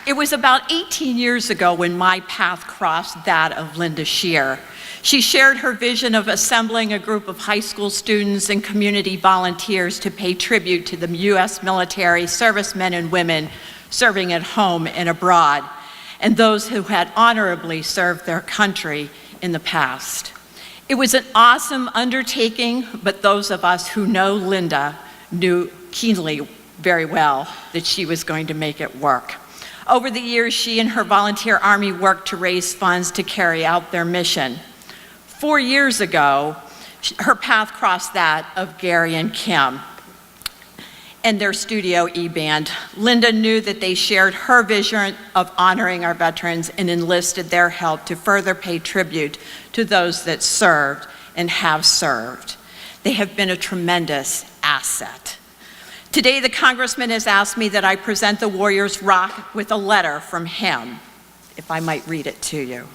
It was about 18 years ago when my path crossed that of Linda Shear. She shared her vision of assembling a group of high school students and community volunteers to pay tribute to the U.S. military servicemen and women serving at home and abroad, and those who had honorably served their country in the past. It was an awesome undertaking, but those of us who know Linda knew keenly very well that she was going to make it work. Over the years, she and her volunteer army worked to raise funds to carry out their mission. 4 years ago, her path crossed that of Gary and Kim and their studio E-band. Linda knew that they shared her vision of honoring our veterans and enlisted their help to further pay tribute to those that served and have served. They have been a tremendous asset. Today, the Congressman has asked me that I present the Warriors Rock with a letter from him, if I might read it to you.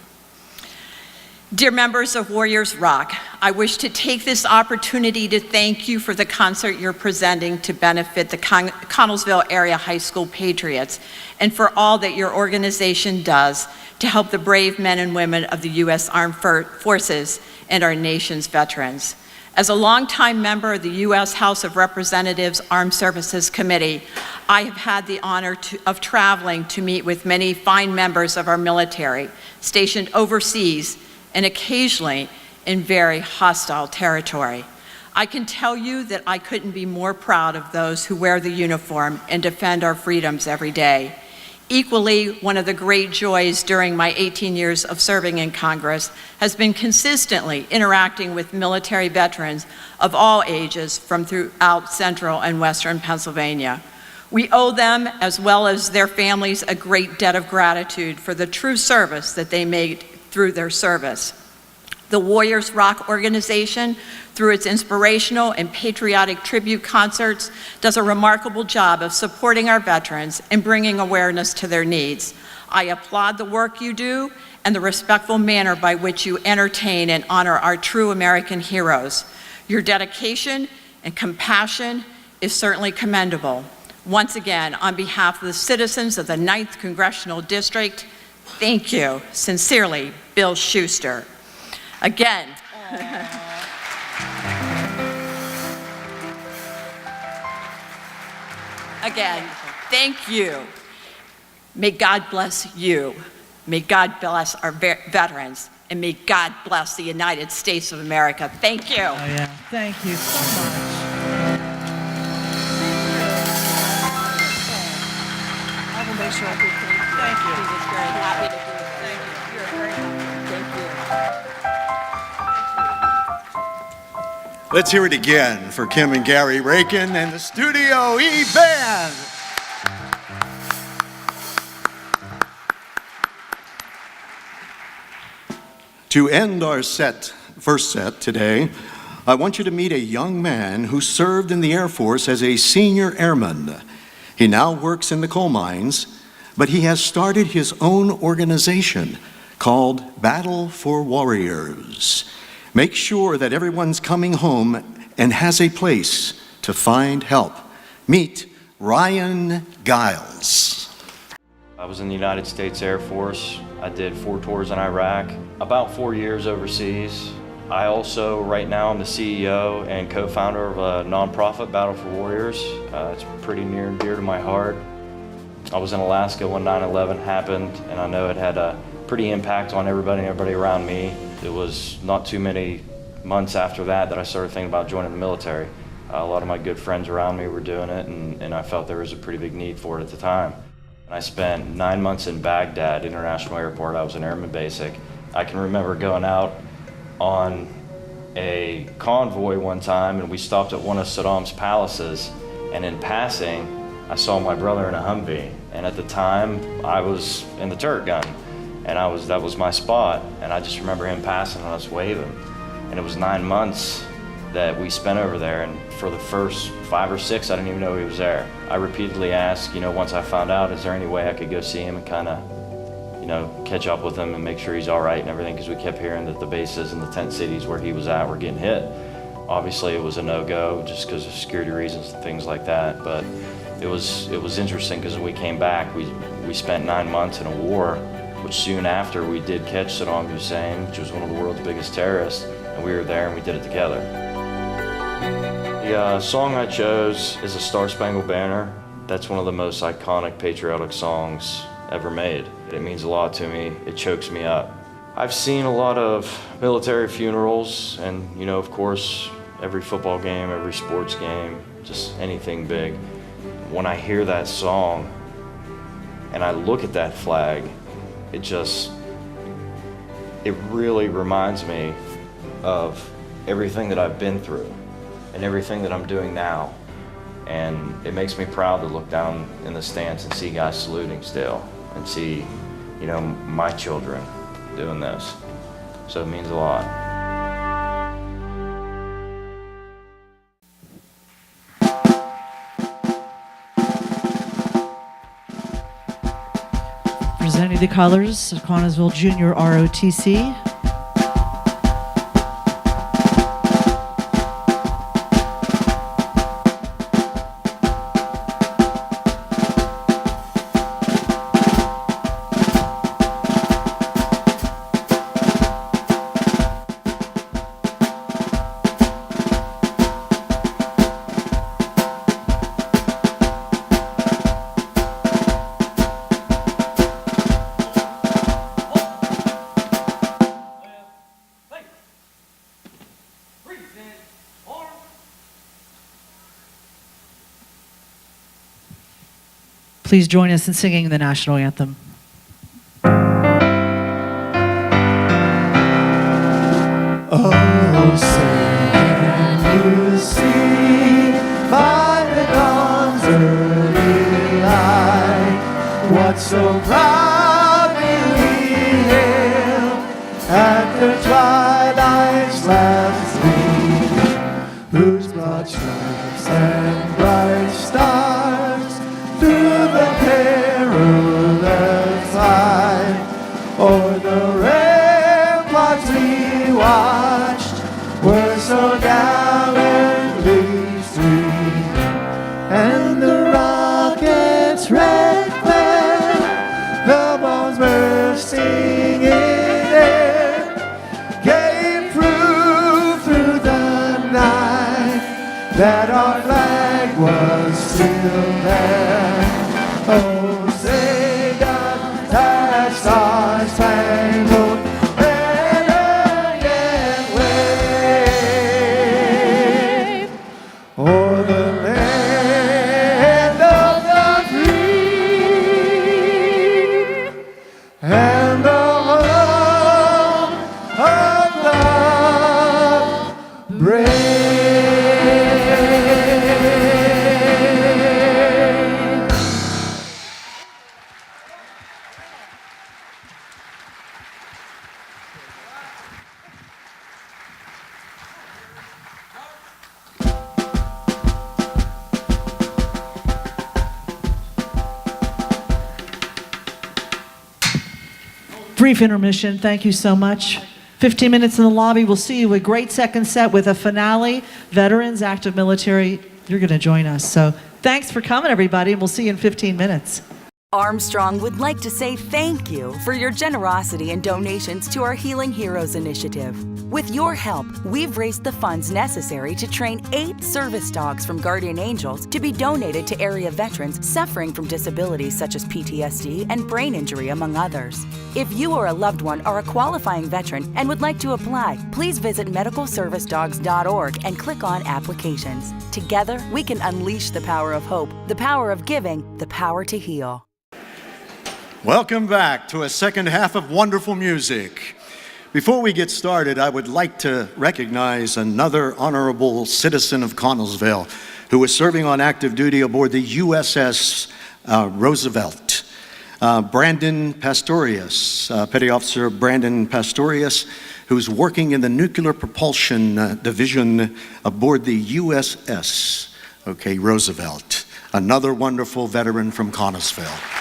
Dear members of Warriors Rock, I wish to take this opportunity to thank you for the concert you're presenting to benefit the Connellsville area high school patriots and for all that your organization does to help the brave men and women of the U.S. Armed Forces and our nation's veterans. As a longtime member of the U.S. House of Representatives Armed Services Committee, I have had the honor of traveling to meet with many fine members of our military stationed overseas and occasionally in very hostile territory. I can tell you that I couldn't be more proud of those who wear the uniform and defend our freedoms every day. Equally, one of the great joys during my 18 years of serving in Congress has been consistently interacting with military veterans of all ages from throughout central and western Pennsylvania. We owe them, as well as their families, a great debt of gratitude for the true service that they made through their service. The Warriors Rock organization, through its inspirational and patriotic tribute concerts, does a remarkable job of supporting our veterans and bringing awareness to their needs. I applaud the work you do and the respectful manner by which you entertain and honor our true American heroes. Your dedication and compassion is certainly commendable. Once again, on behalf of the citizens of the 9th Congressional District, thank you. Sincerely, Bill Schuster. Again. Again, thank you. May God bless you. May God bless our veterans. And may God bless the United States of America. Thank you. Oh, yeah. Thank you so much. I will make sure I do thank you. He was very happy to do it. Thank you. You're very happy. Thank you. Let's hear it again for Kim and Gary Racan and the Studio E Band. To end our first set today, I want you to meet a young man who served in the Air Force as a senior airman. He now works in the coal mines, but he has started his own organization called Battle for Warriors. Make sure that everyone's coming home and has a place to find help. Meet Ryan Giles. I was in the United States Air Force. I did 4 tours in Iraq, about 4 years overseas. I also, right now, I'm the CEO and co-founder of a nonprofit, Battle for Warriors. It's pretty near and dear to my heart. I was in Alaska when 9/11 happened, and I know it had a pretty impact on everybody around me. It was not too many months after that I started thinking about joining the military. A lot of my good friends around me were doing it, and I felt there was a pretty big need for it at the time. And I spent 9 months in Baghdad International Airport. I was an airman basic. I can remember going out on a convoy one time, and we stopped at one of Saddam's palaces, and in passing, I saw my brother in a Humvee. And at the time, I was in the turret gun, and that was my spot. And I just remember him passing and us waving. And it was 9 months that we spent over there, and for the first 5 or 6, I didn't even know he was there. I repeatedly asked, once I found out, is there any way I could go see him and kind of, catch up with him and make sure he's all right and everything, because we kept hearing that the bases and the tent cities where he was at were getting hit. Obviously, it was a no-go just because of security reasons and things like that, but it was interesting because when we came back, we spent 9 months in a war, which soon after we did catch Saddam Hussein, which was one of the world's biggest terrorists, and we were there and we did it together. The song I chose is a Star-Spangled Banner. That's one of the most iconic patriotic songs ever made. It means a lot to me. It chokes me up. I've seen a lot of military funerals and, of course, every football game, every sports game, just anything big. When I hear that song and I look at that flag, it really reminds me of everything that I've been through and everything that I'm doing now. And it makes me proud to look down in the stands and see guys saluting still and see, my children doing this. So it means a lot. the colors of Connellsville Junior ROTC. Please join us in singing the National Anthem. Oh, say can you see by the dawn's early light what so proudly we hailed at the twilight's last gleam, whose broad stripes and bright stars through the perilous fight o'er the ramparts we watched were so gallantly streamed, and the rocket's red glare, the bombs bursting in air, gave proof through the night that our flag was still there. Oh, say does that star-spangled banner yet wave o'er the land of the free and the home of the brave? Brief intermission. Thank you so much. 15 minutes in the lobby. We'll see you. A great second set with a finale. Veterans, active military. You're going to join us. So thanks for coming, everybody, and we'll see you in 15 minutes. Armstrong would like to say thank you for your generosity and donations to our Healing Heroes initiative. With your help, we've raised the funds necessary to train 8 service dogs from Guardian Angels to be donated to area veterans suffering from disabilities such as PTSD and brain injury, among others. If you or a loved one are a qualifying veteran and would like to apply, please visit medicalservicedogs.org and click on Applications. Together, we can unleash the power of hope, the power of giving, the power to heal. Welcome back to a second half of wonderful music. Before we get started, I would like to recognize another honorable citizen of Connellsville who is serving on active duty aboard the USS Roosevelt. Brandon Pastorius, Petty Officer Brandon Pastorius, who's working in the Nuclear Propulsion Division aboard the USS Roosevelt. Another wonderful veteran from Connellsville.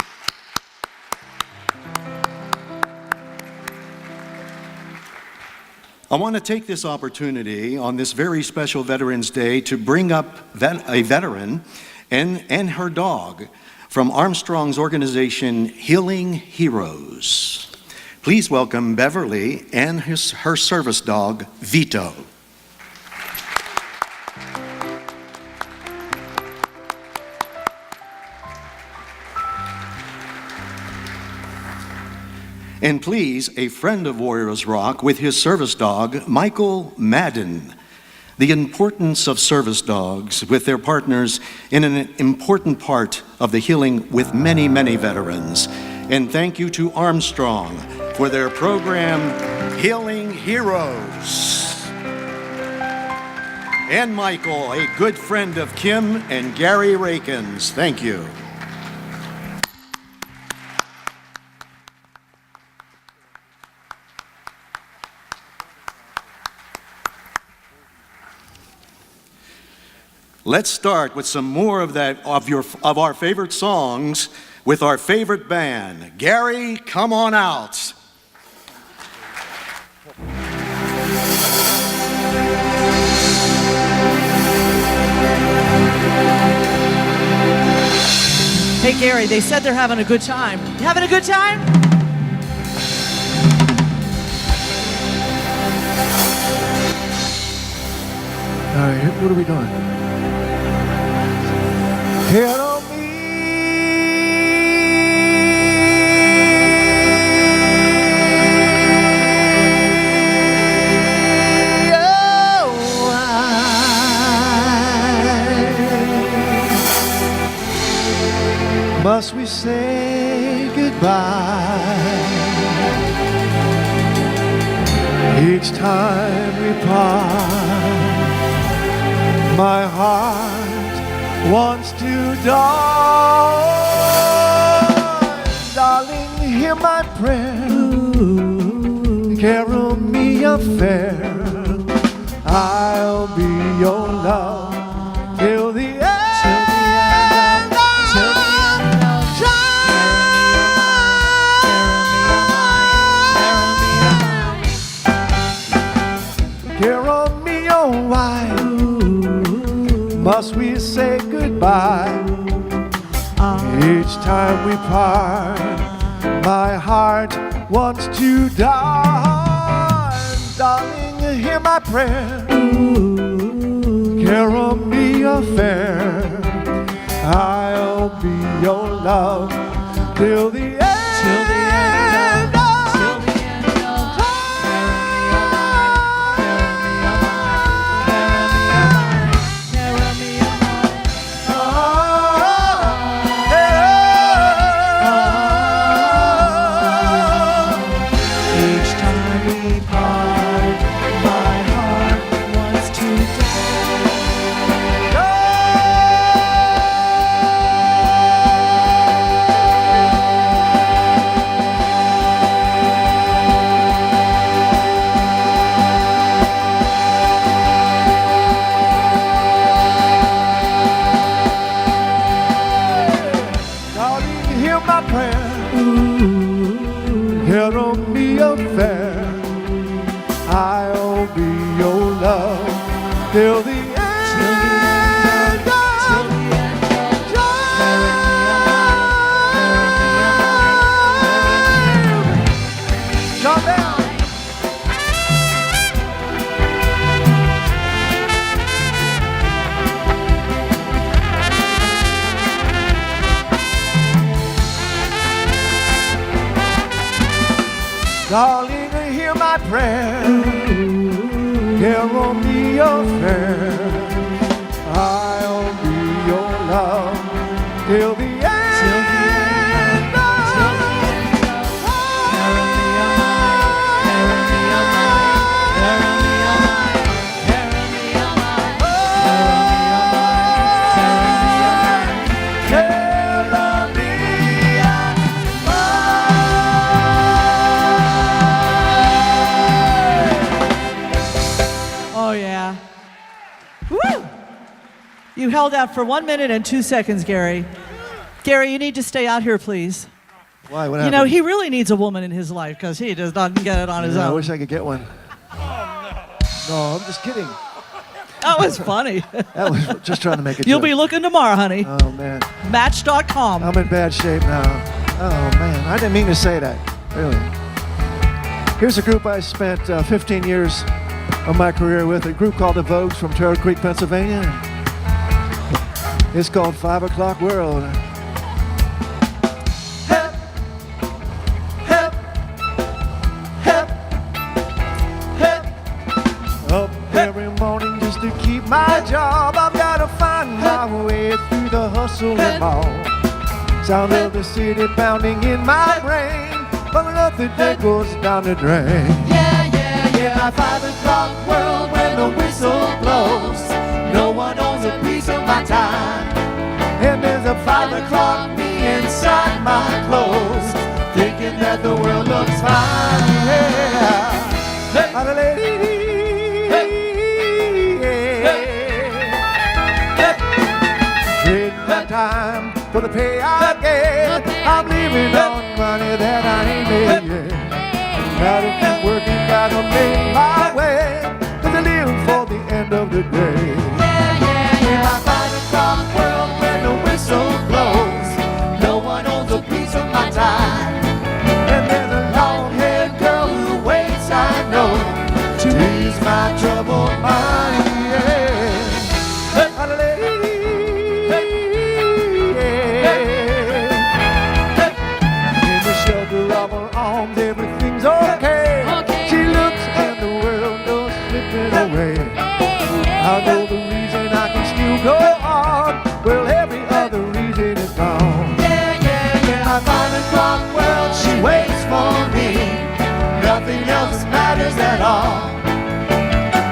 I want to take this opportunity on this very special Veterans Day to bring up a veteran and her dog from Armstrong's organization, Healing Heroes. Please welcome Beverly and her service dog, Vito. And please, a friend of Warriors Rock with his service dog, Michael Madden. The importance of service dogs with their partners in an important part of the healing with many, many veterans. And thank you to Armstrong for their program, Healing Heroes. And Michael, a good friend of Kim and Gary Racan's. Thank you. Let's start with some more of our favorite songs with our favorite band. Gary, come on out. Hey, Gary, they said they're having a good time. You having a good time? All right, what are we doing? Hit on me. Oh, must we say goodbye each time we part? My heart wants to die. Darling, hear my prayer. Carol me a fair. I'll be your love till the end. Carol me your wife. Must we say goodbye each time we part? My heart wants to die. Darling, hear my prayer. Carol me a fair. I'll be your love till the end. Till the end. Till the end of I'll be your love till the end. Jump down. Darling, hear my prayer. Carol me your fair. I'll be your love till the end. You held out for 1 minute and 2 seconds, Gary. Gary, you need to stay out here, please. Why? What You happened? know, he really needs a woman in his life because he does not get it on his I own. wish I could get one. No, I'm just kidding. That was funny. That was just trying to make it. You'll be looking tomorrow, honey. Oh, man. Match.com. I'm in bad shape now. Oh, man. I didn't mean to say that. Really. Here's a group I spent 15 years of my career with, a group called the Vogues from Turtle Creek, Pennsylvania. It's called 5 O'Clock World. Help, help, help, help. Up every morning just to keep my job. I've got to find my way through the hustle and ball. Sound of the city pounding in my brain, but nothing that goes down the drain. Yeah, yeah, yeah, my 5 o'clock world when the whistle blows. No one owns a piece of my time. And there's a 5 o'clock me inside my clothes, thinking that the world looks fine. Yeah. Hey. Hey. Hey. Hey. Time for the pay I get. living on money that I ain't made yet. Gotta keep working, gotta make my way, 'cause I live for the end of the day. In my 5 o'clock world when the whistle blows, no one owns a piece of my time. And there's a long-haired girl who waits, I know, to ease my troubled mind. In the shelter of her arms, everything's okay. She looks and the world goes slipping away. I know the reason I can still go on. Well, every other reason is gone. In my 5 o'clock world, she waits for me. Nothing else matters at all.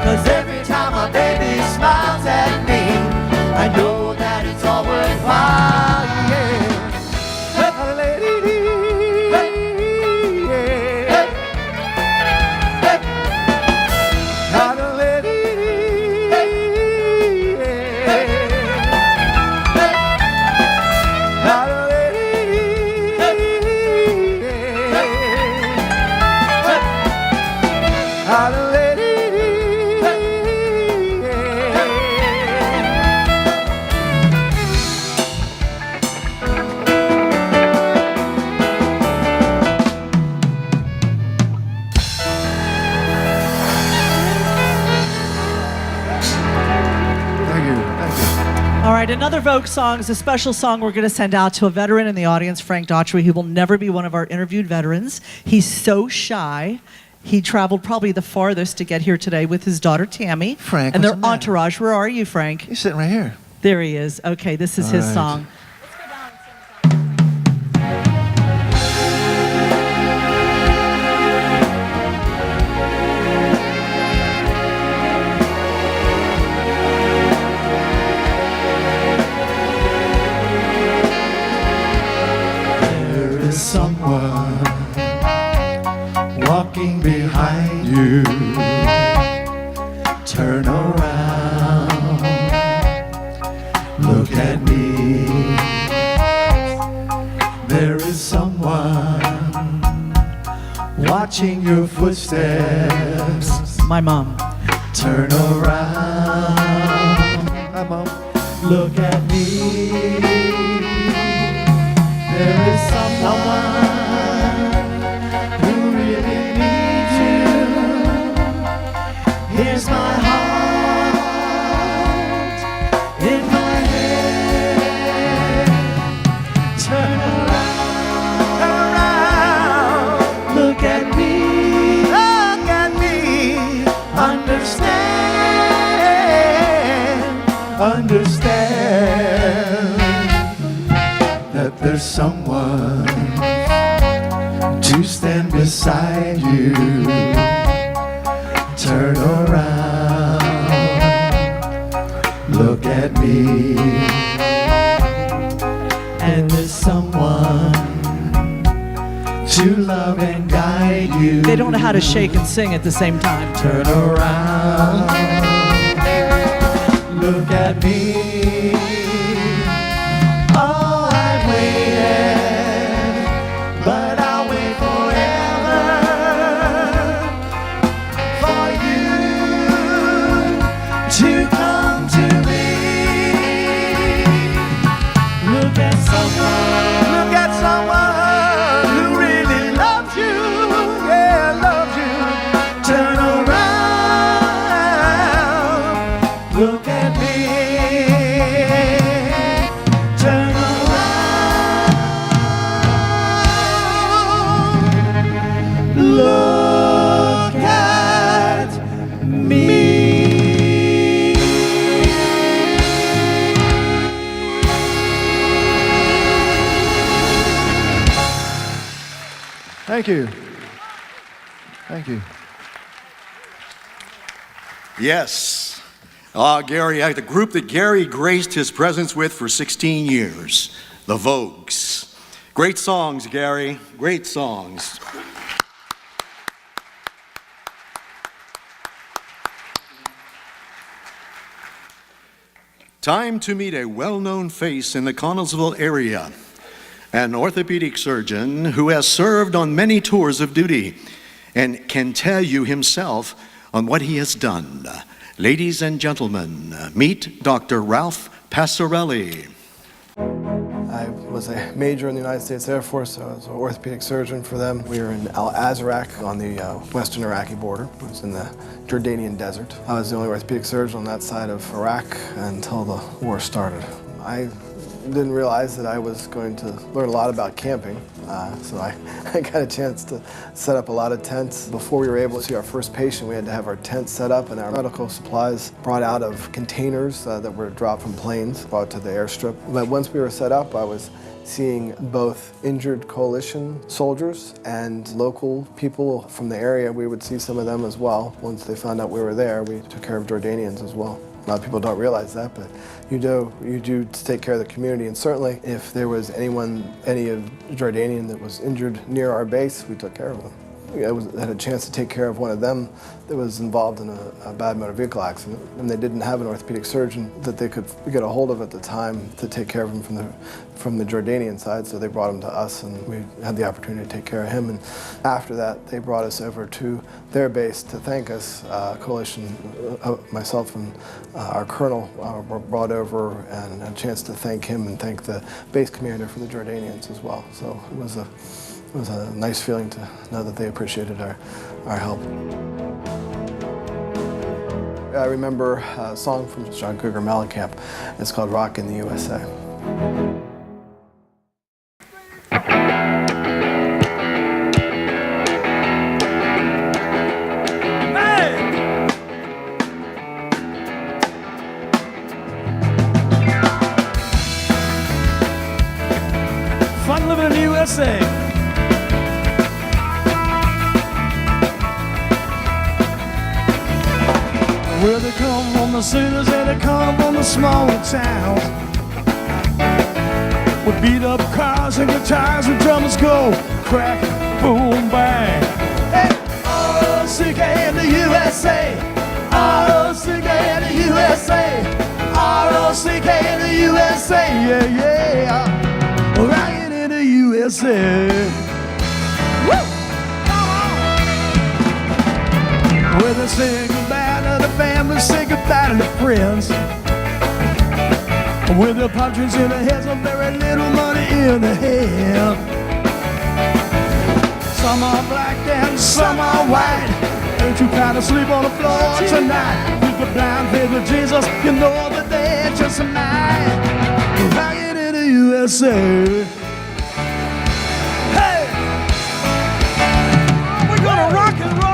'Cause every time my baby smiles at me, I know that it's all worthwhile, yeah. Another Vogue song is a special song we're going to send out to a veteran in the audience, Frank Daughtry. He will never be one of our interviewed veterans. He's so shy. He traveled probably the farthest to get here today with his daughter, Tammy. Frank, and their what's the matter? entourage. Where are you, Frank? He's sitting right here. There he is. Okay, this is his right. song. Someone walking behind you. Turn around, look at me. There is someone watching your footsteps. My mom. Turn around, hi Mom. Look at me. There is someone who really needs you. Here's my heart in my head. Turn around, look at me, understand that there's someone to stand beside you. Turn around, look at me, and there's someone to love and guide you. They don't know how to shake and sing at the same time. Turn around, look at me. Oh, I've waited, but I'll wait forever for you to come to me. Look at someone who really loves you, yeah, loves you. Turn around, look at me. Turn around, look at me. Thank you. Thank you. Yes. Gary, the group that Gary graced his presence with for 16 years, the Vogues. Great songs, Gary. Great songs. Time to meet a well-known face in the Connellsville area. an orthopedic surgeon who has served on many tours of duty and can tell you himself on what he has done. Ladies and gentlemen, meet Dr. Ralph Passarella. I was a major in the United States Air Force. I was an orthopedic surgeon for them. We were in Al-Azraq on the western Iraqi border. It was in the Jordanian desert. I was the only orthopedic surgeon on that side of Iraq until the war started. I didn't realize that I was going to learn a lot about camping, so I got a chance to set up a lot of tents. Before we were able to see our first patient, we had to have our tent set up and our medical supplies brought out of containers that were dropped from planes, brought to the airstrip. But once we were set up, I was seeing both injured coalition soldiers and local people from the area. We would see some of them as well. Once they found out we were there, we took care of Jordanians as well. A lot of people don't realize that, but you do take care of the community. And certainly, if there was any Jordanian that was injured near our base, we took care of them. I had a chance to take care of one of them that was involved in a bad motor vehicle accident, and they didn't have an orthopedic surgeon that they could get a hold of at the time to take care of him from the Jordanian side, so they brought him to us, and we had the opportunity to take care of him. And after that, they brought us over to their base to thank us. Coalition, myself and our colonel were brought over and had a chance to thank him and thank the base commander for the Jordanians as well. So it was a nice feeling to know that they appreciated our help. I remember a song from John Cougar Mellencamp. It's called Rockin' the USA. Fun living in the USA. Where they come from, the cities, and they come from the smaller towns. With beat up cars and guitars and drummers go crack, boom, bang. Hey, R-O-C-K in the USA. R-O-C-K in the USA. R-O-C-K in the USA. Yeah, yeah. Rockin' in the USA. Woo! Where they say goodbye to the family, say goodbye to the friends. With the partridge in the heads and very little money in the hand. Some are black and some are white. Ain't you proud to sleep on the floor tonight? With the blind faith of Jesus, you know that they just might. Rockin' in the USA. Hey! We're gonna rock and roll.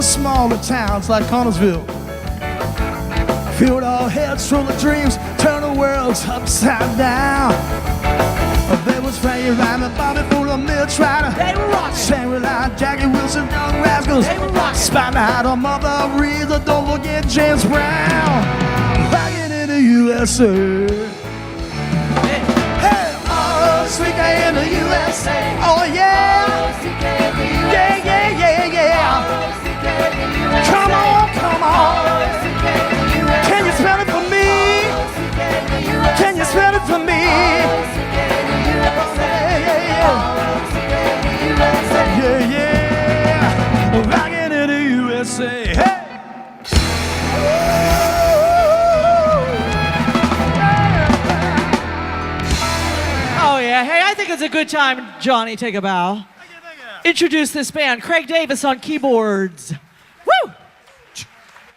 Smaller towns like Connellsville, filled our heads full of dreams, turn the world upside down. There was Frankie Ryman, Bobby Fuller, Mitch Ryder. They were rocking. Shangri-La, Jackie Wilson, Young Rascals. They were rocking. Spotlight on Mother Reader, don't forget James Brown. Rockin' in the USA. Hey, hey, R-O-C-K in the USA. Oh yeah. R-O-C-K in the USA. Yeah, yeah, yeah, yeah. Come on, come on. Can you spell it for me? Can you spell it for me? Yeah, yeah. Rockin' in the USA. Hey! Oh, yeah. Hey, I think it's a good time, Johnny, take a bow. Introduce this band. Craig Davis on keyboards. Woo!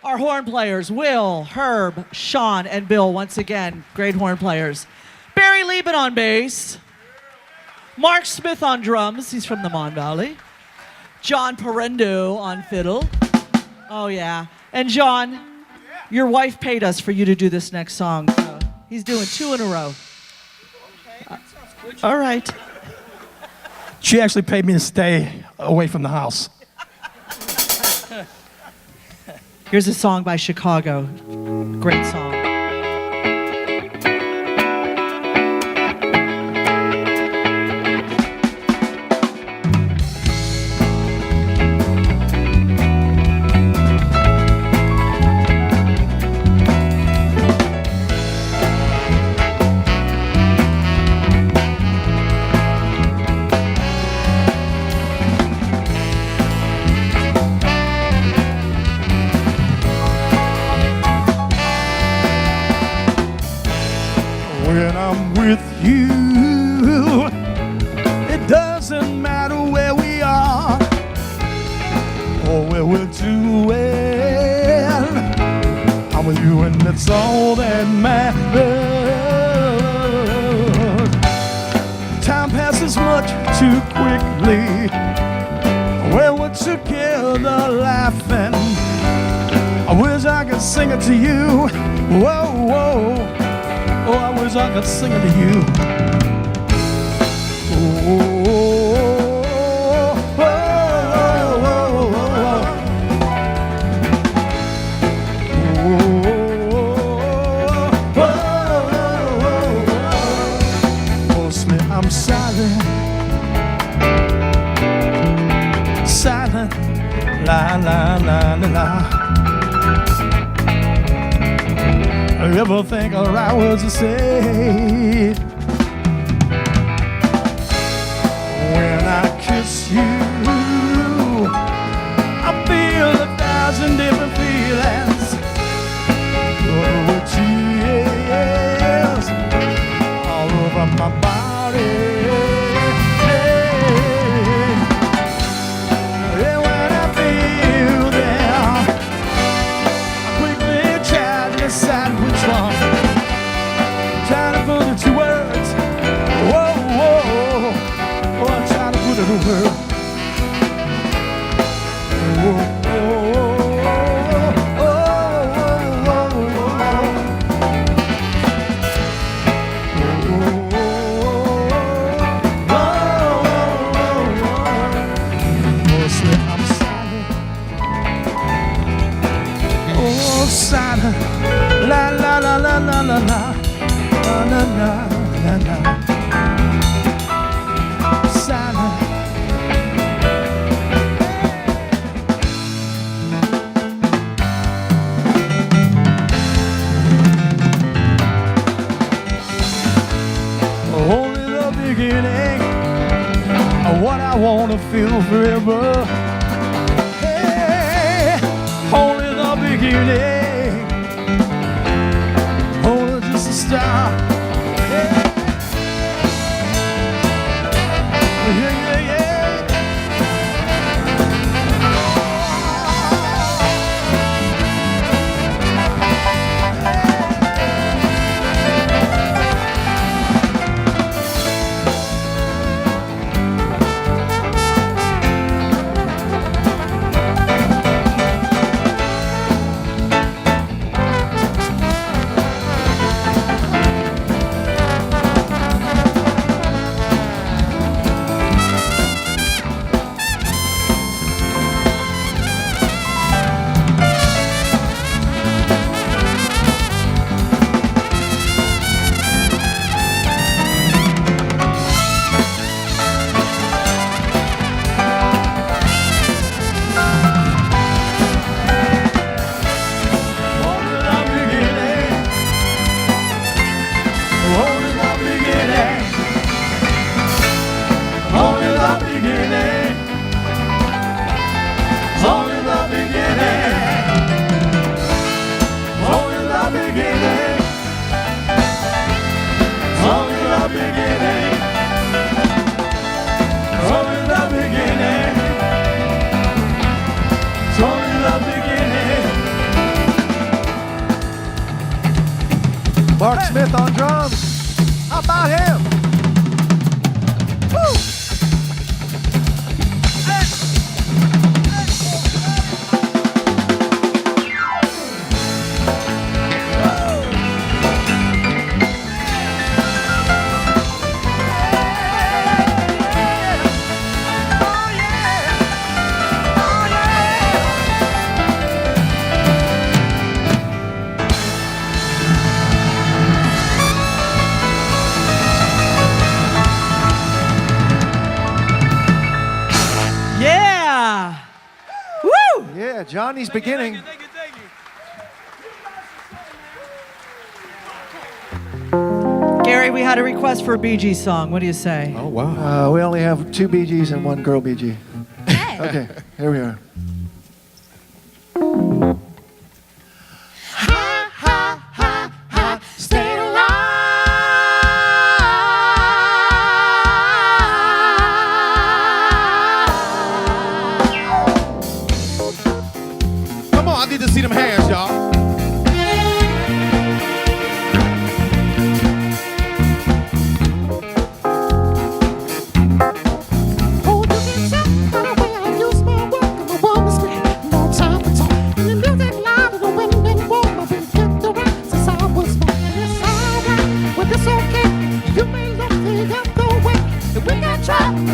Our horn players, Will, Herb, Sean, and Bill, once again, great horn players. Barry Lieben on bass. Mark Smith on drums. He's from the Mon Valley. John Parendo on fiddle. Oh, yeah. And John, your wife paid us for you to do this next song. So he's doing 2 in a row. All right. She actually paid me to stay away from the house. Here's a song by Chicago. Great song. When I'm with you, it doesn't matter where we are or where we're doing. I'm with you and that's all that matters. Time passes much too quickly when we're together laughing. I wish I could sing it to you. Whoa, whoa. Oh, I wish I could sing it to you. Oh, oh, oh, oh, mostly I'm silent, silent, la la la la la. I ever think of the right words to say when I kiss you? I feel 1,000 different feelings over tears all over my body. And when I feel them, I quickly try to decide which one. Trying to put it to words. Whoa, whoa. Oh, I'm trying to put it to words. Whoa, mostly I'm silent. Oh, silent. La la la la la la la. La la la la la. Silent. Only the beginning of what I wanna feel forever. Hey, only the beginning, only just a start. Yeah, yeah, yeah, yeah. Mark Smith on drums. How about him? Woo! yeah, Johnny's beginning. Gary, we had a request for a Bee Gees song. What do you say? Oh, wow. We only have 2 Bee Gees and 1 girl Bee Gee. Okay, here we are. Ha, ha, ha, ha, stay alive. Come on, I need to see them hands, y'all.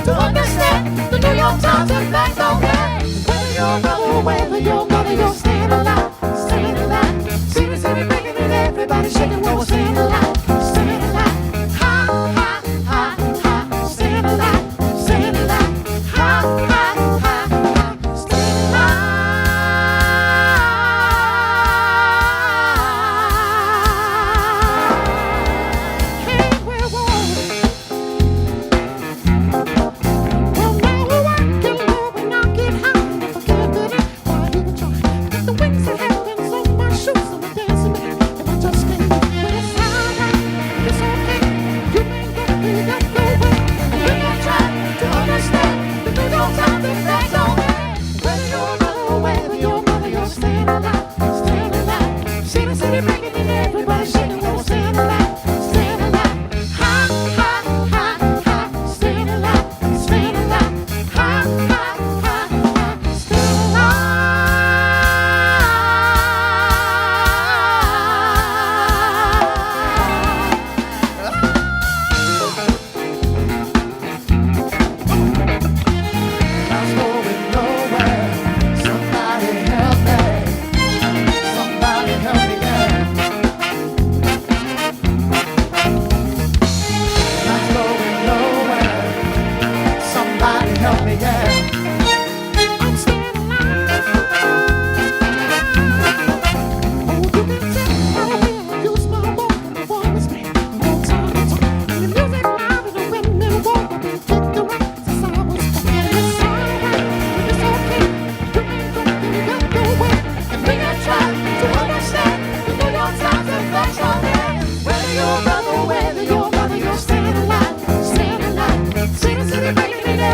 To understand the New York Times and back on that. Whether you're a brother, whether you're a mother, you're staying alive, staying alive. City, city, breaking it, everybody shaking, well, we're staying alive, staying alive. Ha, ha, ha, ha, staying alive, staying alive. Ha, ha, ha, ha, staying alive. Hey, we're warm.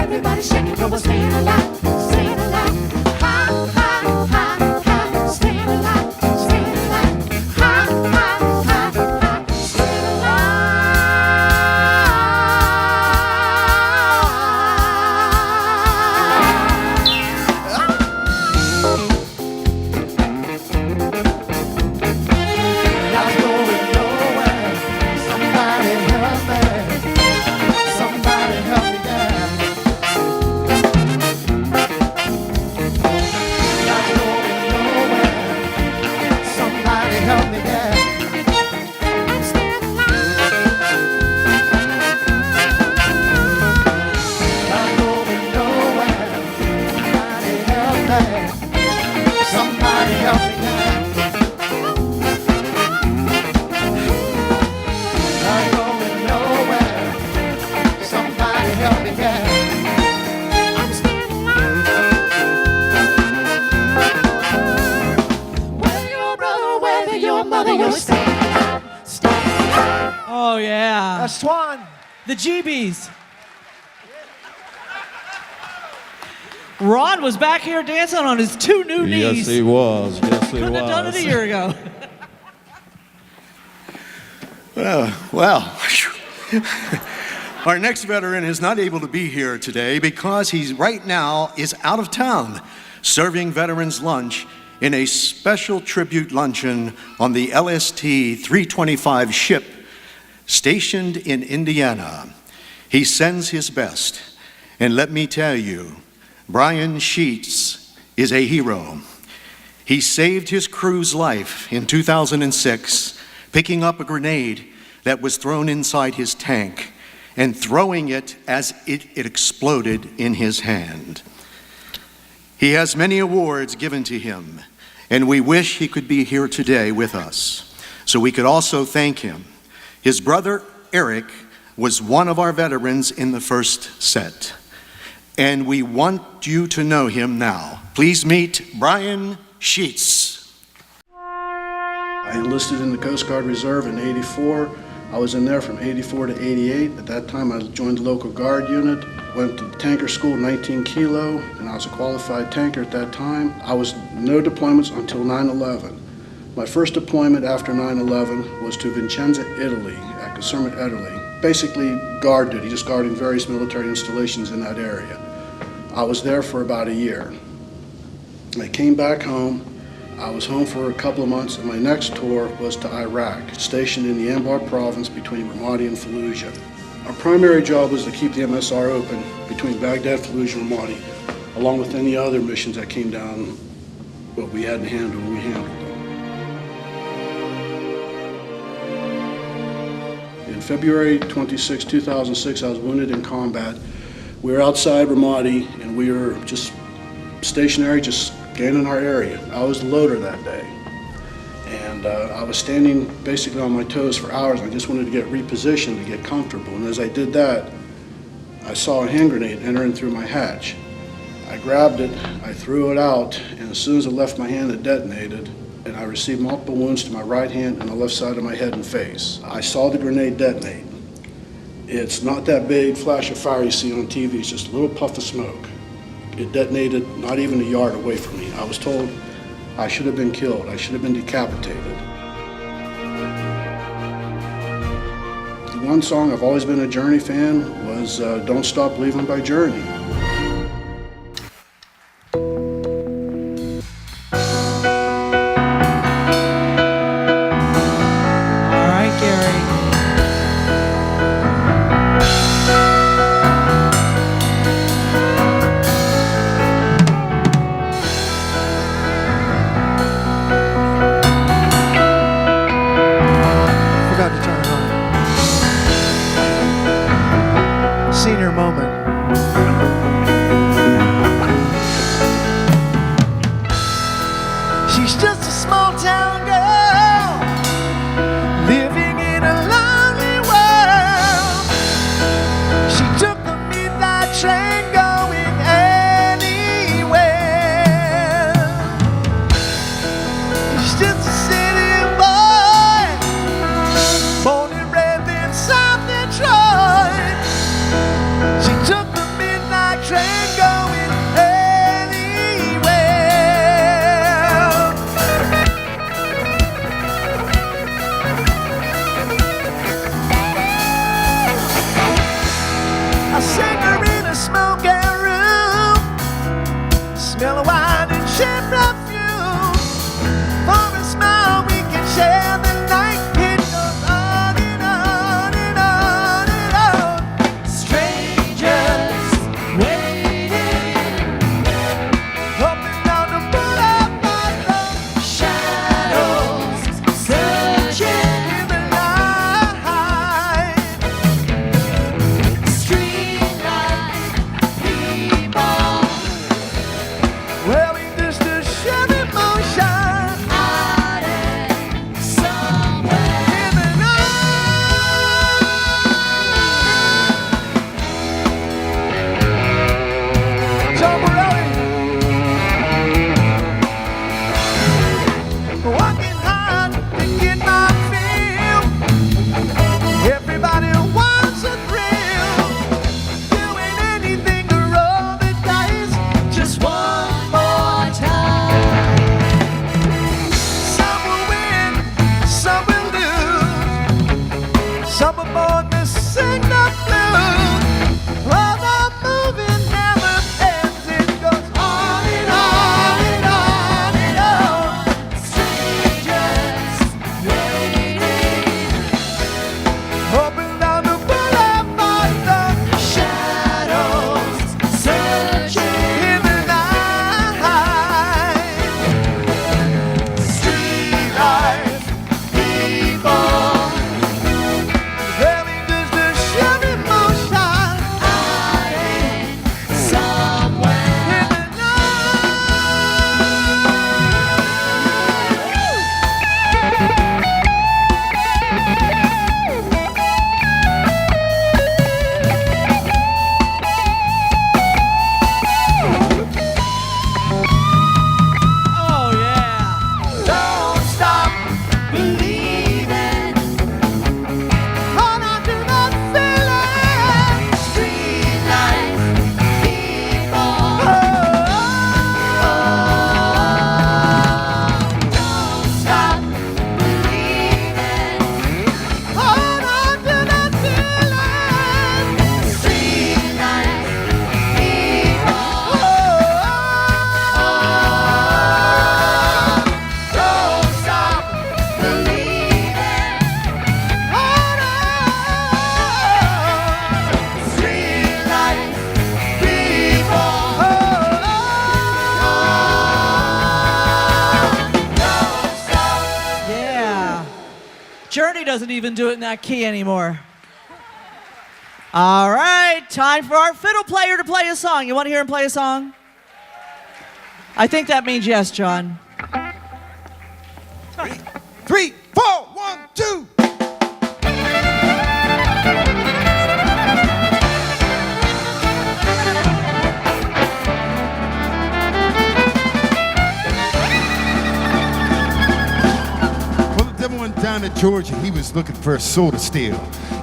Everybody shaking, but we're staying alive, staying alive. Ha, ha, ha, ha, staying alive, staying alive. Ha, ha, ha, ha, staying Not going nowhere. Somebody help me. Somebody help me. Help me there. I'm still alive. I'm going nowhere. Somebody help me. Somebody help me there. I'm going nowhere. Somebody help me there. I'm still alive. Whether you're a brother, whether you're a mother, you're staying alive, staying alive. Oh, yeah. That's Swan. The GBs. Ron was back here dancing on his 2 new knees. Yes, he was. Yes, he Couldn't was. have done it a year ago. Well, our next veteran is not able to be here today because he's right now is out of town serving veterans lunch in a special tribute luncheon on the LST 325 ship stationed in Indiana. He sends his best, and let me tell you, Brian Sheaths is a hero. He saved his crew's life in 2006, picking up a grenade that was thrown inside his tank and throwing it as it exploded in his hand. He has many awards given to him, and we wish he could be here today with us, so we could also thank him. His brother, Eric, was one of our veterans in the first set, and we want you to know him now. Please meet Brian Sheaths. I enlisted in the Coast Guard Reserve in '84. I was in there from '84 to '88. At that time, I joined the local guard unit, went to tanker school, 19 kilo, and I was a qualified tanker at that time. I was no deployments until 9/11. My first deployment after 9/11 was to Vicenza, Italy, at Caserta, Italy. Basically guard duty, just guarding various military installations in that area. I was there for about a year. I came back home. I was home for a couple of months, and my next tour was to Iraq, stationed in the Anbar province between Ramadi and Fallujah. Our primary job was to keep the MSR open between Baghdad, Fallujah, and Ramadi, along with any other missions that came down, what we had to handle, and we handled them. In February 26, 2006, I was wounded in combat. We were outside Ramadi, and we were just stationary, just scanning our area. I was the loader that day, and I was standing basically on my toes for hours. I just wanted to get repositioned to get comfortable, and as I did that, I saw a hand grenade entering through my hatch. I grabbed it, I threw it out, and as soon as it left my hand, it detonated, and I received multiple wounds to my right hand and the left side of my head and face. I saw the grenade detonate. It's not that big flash of fire you see on TV, it's just a little puff of smoke. It detonated not even a yard away from me. I was told I should have been killed. I should have been decapitated. The one song I've always been a Journey fan was Don't Stop Believin' by Journey. All right, Gary. Forgot to turn it on. Senior moment. She's just a small town girl living in a lonely world. She took the midnight train going anywhere. She's just a city boy, born and raised in South Detroit. She took the midnight train going anywhere. I sang her in a smoking room, smell of wine and shit perfume. For a smile we can share the night. It goes on and on and on and on. Strangers waiting, hoping not to pull up my love. Shadows searching in the night. Streetlight people, wearing just a shadow. doesn't even do it in that key anymore. All right, time for our fiddle player to play a song. You want to hear him play a song? I think that means yes, John. 3, 4, 1, 2. Went down to Georgia, he was looking for a soul to steal.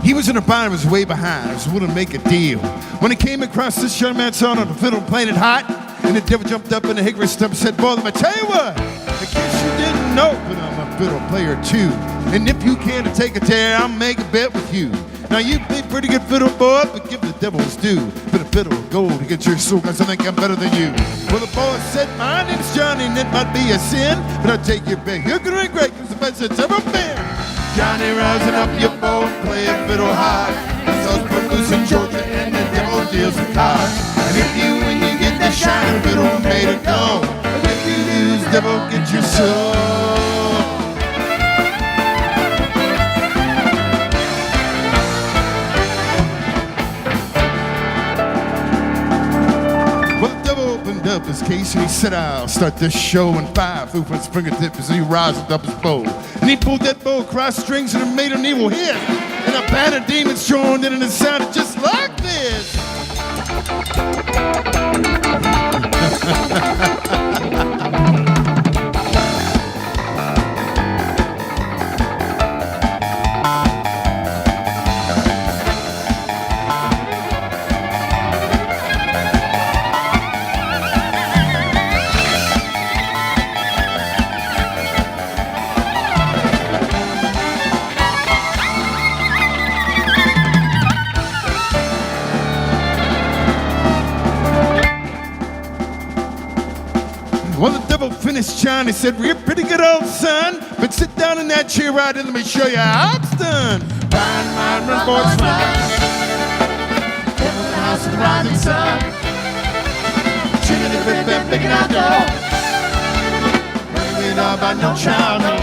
He was in a bind, was way behind, was willing to make a deal. When he came across this young man's son on the fiddle playing it hot, and the devil jumped up in the hickory stump and said, boy, let me tell you what, I guess you didn't know, but I'm a fiddle player too. And if you care to take a tear, I'll make a bet with you. Now you play pretty good fiddle, boy, but give the devil his due. But a fiddle of gold to get your soul, cause I think I'm better than you. Well, the boy said, my name's Johnny, and it might be a sin, but I'll take your bet. You're gonna be great, cause the best it's ever been. Johnny, rising up your bow and play a fiddle hard. The sun's put loose in Georgia, and the devil deals the cards. And if you win, you get the shining fiddle made of gold. But if you lose, devil, get your soul. Up his case and he said, I'll start this show in 5. Flew from his fingertips as he roused up his bow. And he pulled that bow across strings and it made an evil hit. And a band of demons joined in and it sounded just like this. Well, the devil finished John. He said, well, you're pretty good, old son, but sit down in that chair right and let me show you how it's done. Fine, mine, run, boys, run. Devil in the house of the rising sun. Chicken and grip and picking out dough. Running it all by no child, no.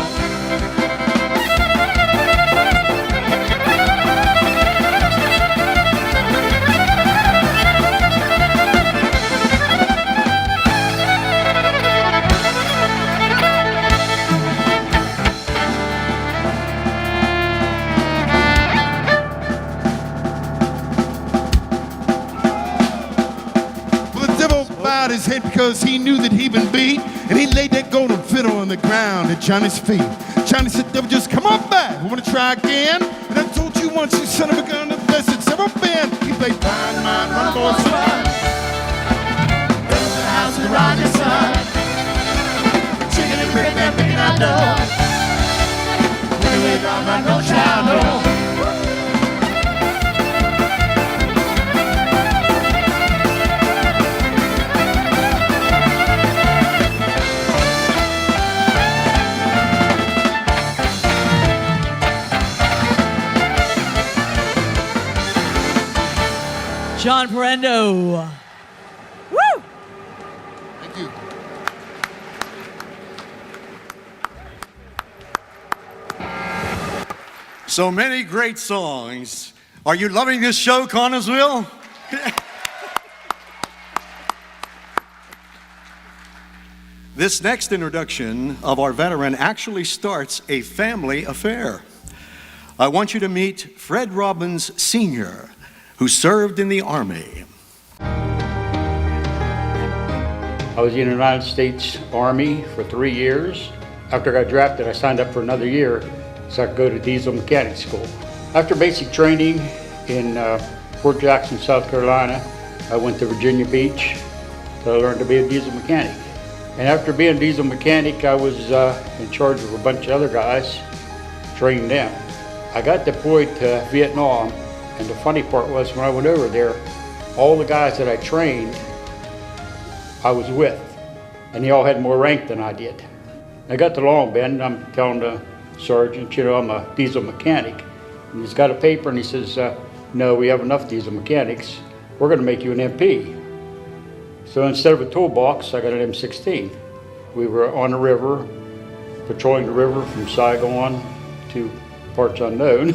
His head because he knew that he'd been beat, and he laid that golden fiddle on the ground at Johnny's feet. Johnny said, devil, just come on back. We want to try again? And I told you once, you son of a gun, the best it's ever been. He played fine, mine, run, boys, run. Devil's in the house of the rising sun. Chicken and brick and picking out dough. Anyway, I'm not no child, no. John Parendo. Woo! Thank you. So many great songs. Are you loving this show, Connellsville? This next introduction of our veteran actually starts a family affair. I want you to meet Fred Robbins Sr., who served in the Army. I was in the United States Army for 3 years. After I got drafted, I signed up for another year so I could go to diesel mechanic school. After basic training in Fort Jackson, South Carolina, I went to Virginia Beach to learn to be a diesel mechanic. And after being a diesel mechanic, I was in charge of a bunch of other guys, training them. I got deployed to Vietnam. And the funny part was, when I went over there, all the guys that I trained, I was with. And they all had more rank than I did. I got to Long Bend, and I'm telling the sergeant, you know, I'm a diesel mechanic. And he's got a paper, and he says, no, we have enough diesel mechanics. We're going to make you an MP. So instead of a toolbox, I got an M16. We were on the river, patrolling the river from Saigon to parts unknown,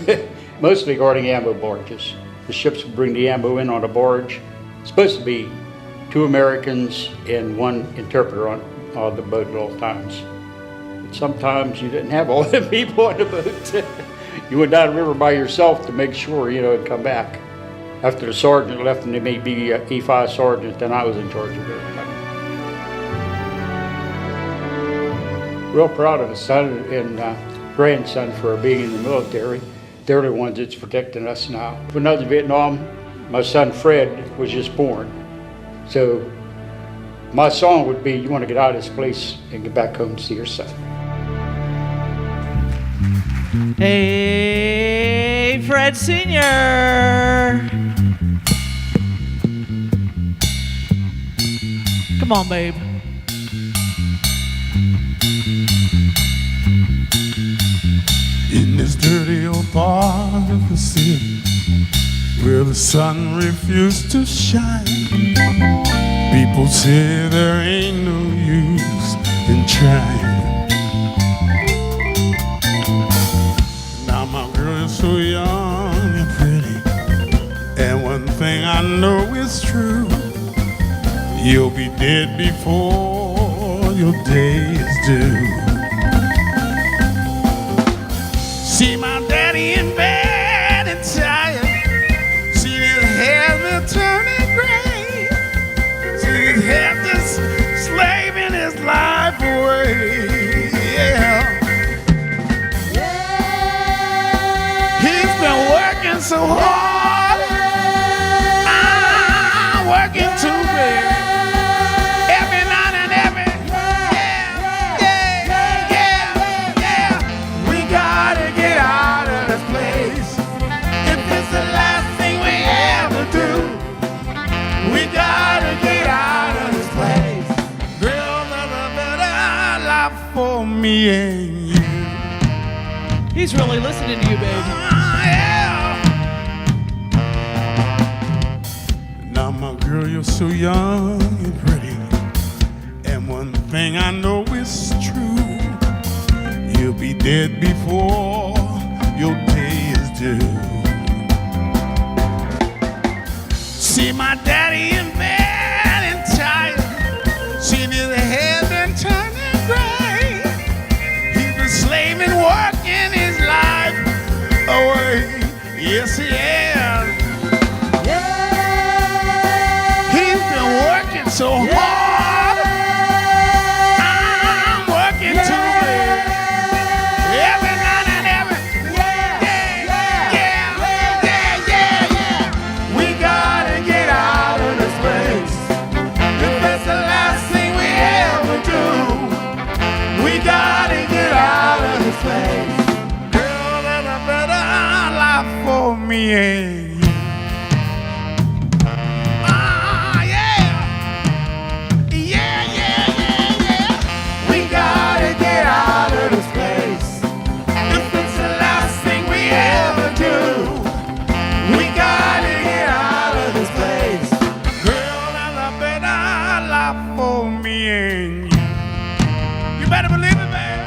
mostly guarding ammo barges. The ships would bring the ammo in on a barge. It's supposed to be 2 Americans and 1 interpreter on the boat at all times. But sometimes you didn't have all the people on the boat. You went down the river by yourself to make sure, and come back. After the sergeant left and they made me E5 sergeant, then I was in charge of everything. Real proud of the son and grandson for being in the military. They're the ones that's protecting us now. When I was in Vietnam, my son Fred was just born. So my song would be, you want to get out of this place and get back home to see your son. Hey, Fred Sr. Come on, babe. In this dirty old part of the city where the sun refused to shine, people say there ain't no use in trying. Now my girl is so young and pretty, and one thing I know is true: you'll be dead before your day is due. See my daddy in bed and tired. See his hair been turning gray. See his head just slaving his life away. Yeah. He's been working so hard. I'm working too bad. Every night and every. Yeah. We gotta get out of this place. If it's the last thing we ever do, we gotta get out of this place. Girl, there's a better life for me and you. He's really listening to you, baby. Now my girl, you're so young and pretty, and one thing I know is true: you'll be dead before your day is due. See my daddy in bed and tired. See his hair been turning gray. He's been slaving, working his life away. Yes, he has. He's been working so hard. I'm working too bad. Every night and every. Yeah. We gotta get out of this place. If that's the last thing we ever do, we gotta get out of this place. Girl, there's a better life for me and you. We gotta get out of this place. If it's the last thing we ever do, we gotta get out of this place. Girl, there's a better life for me and you. You better believe it, baby.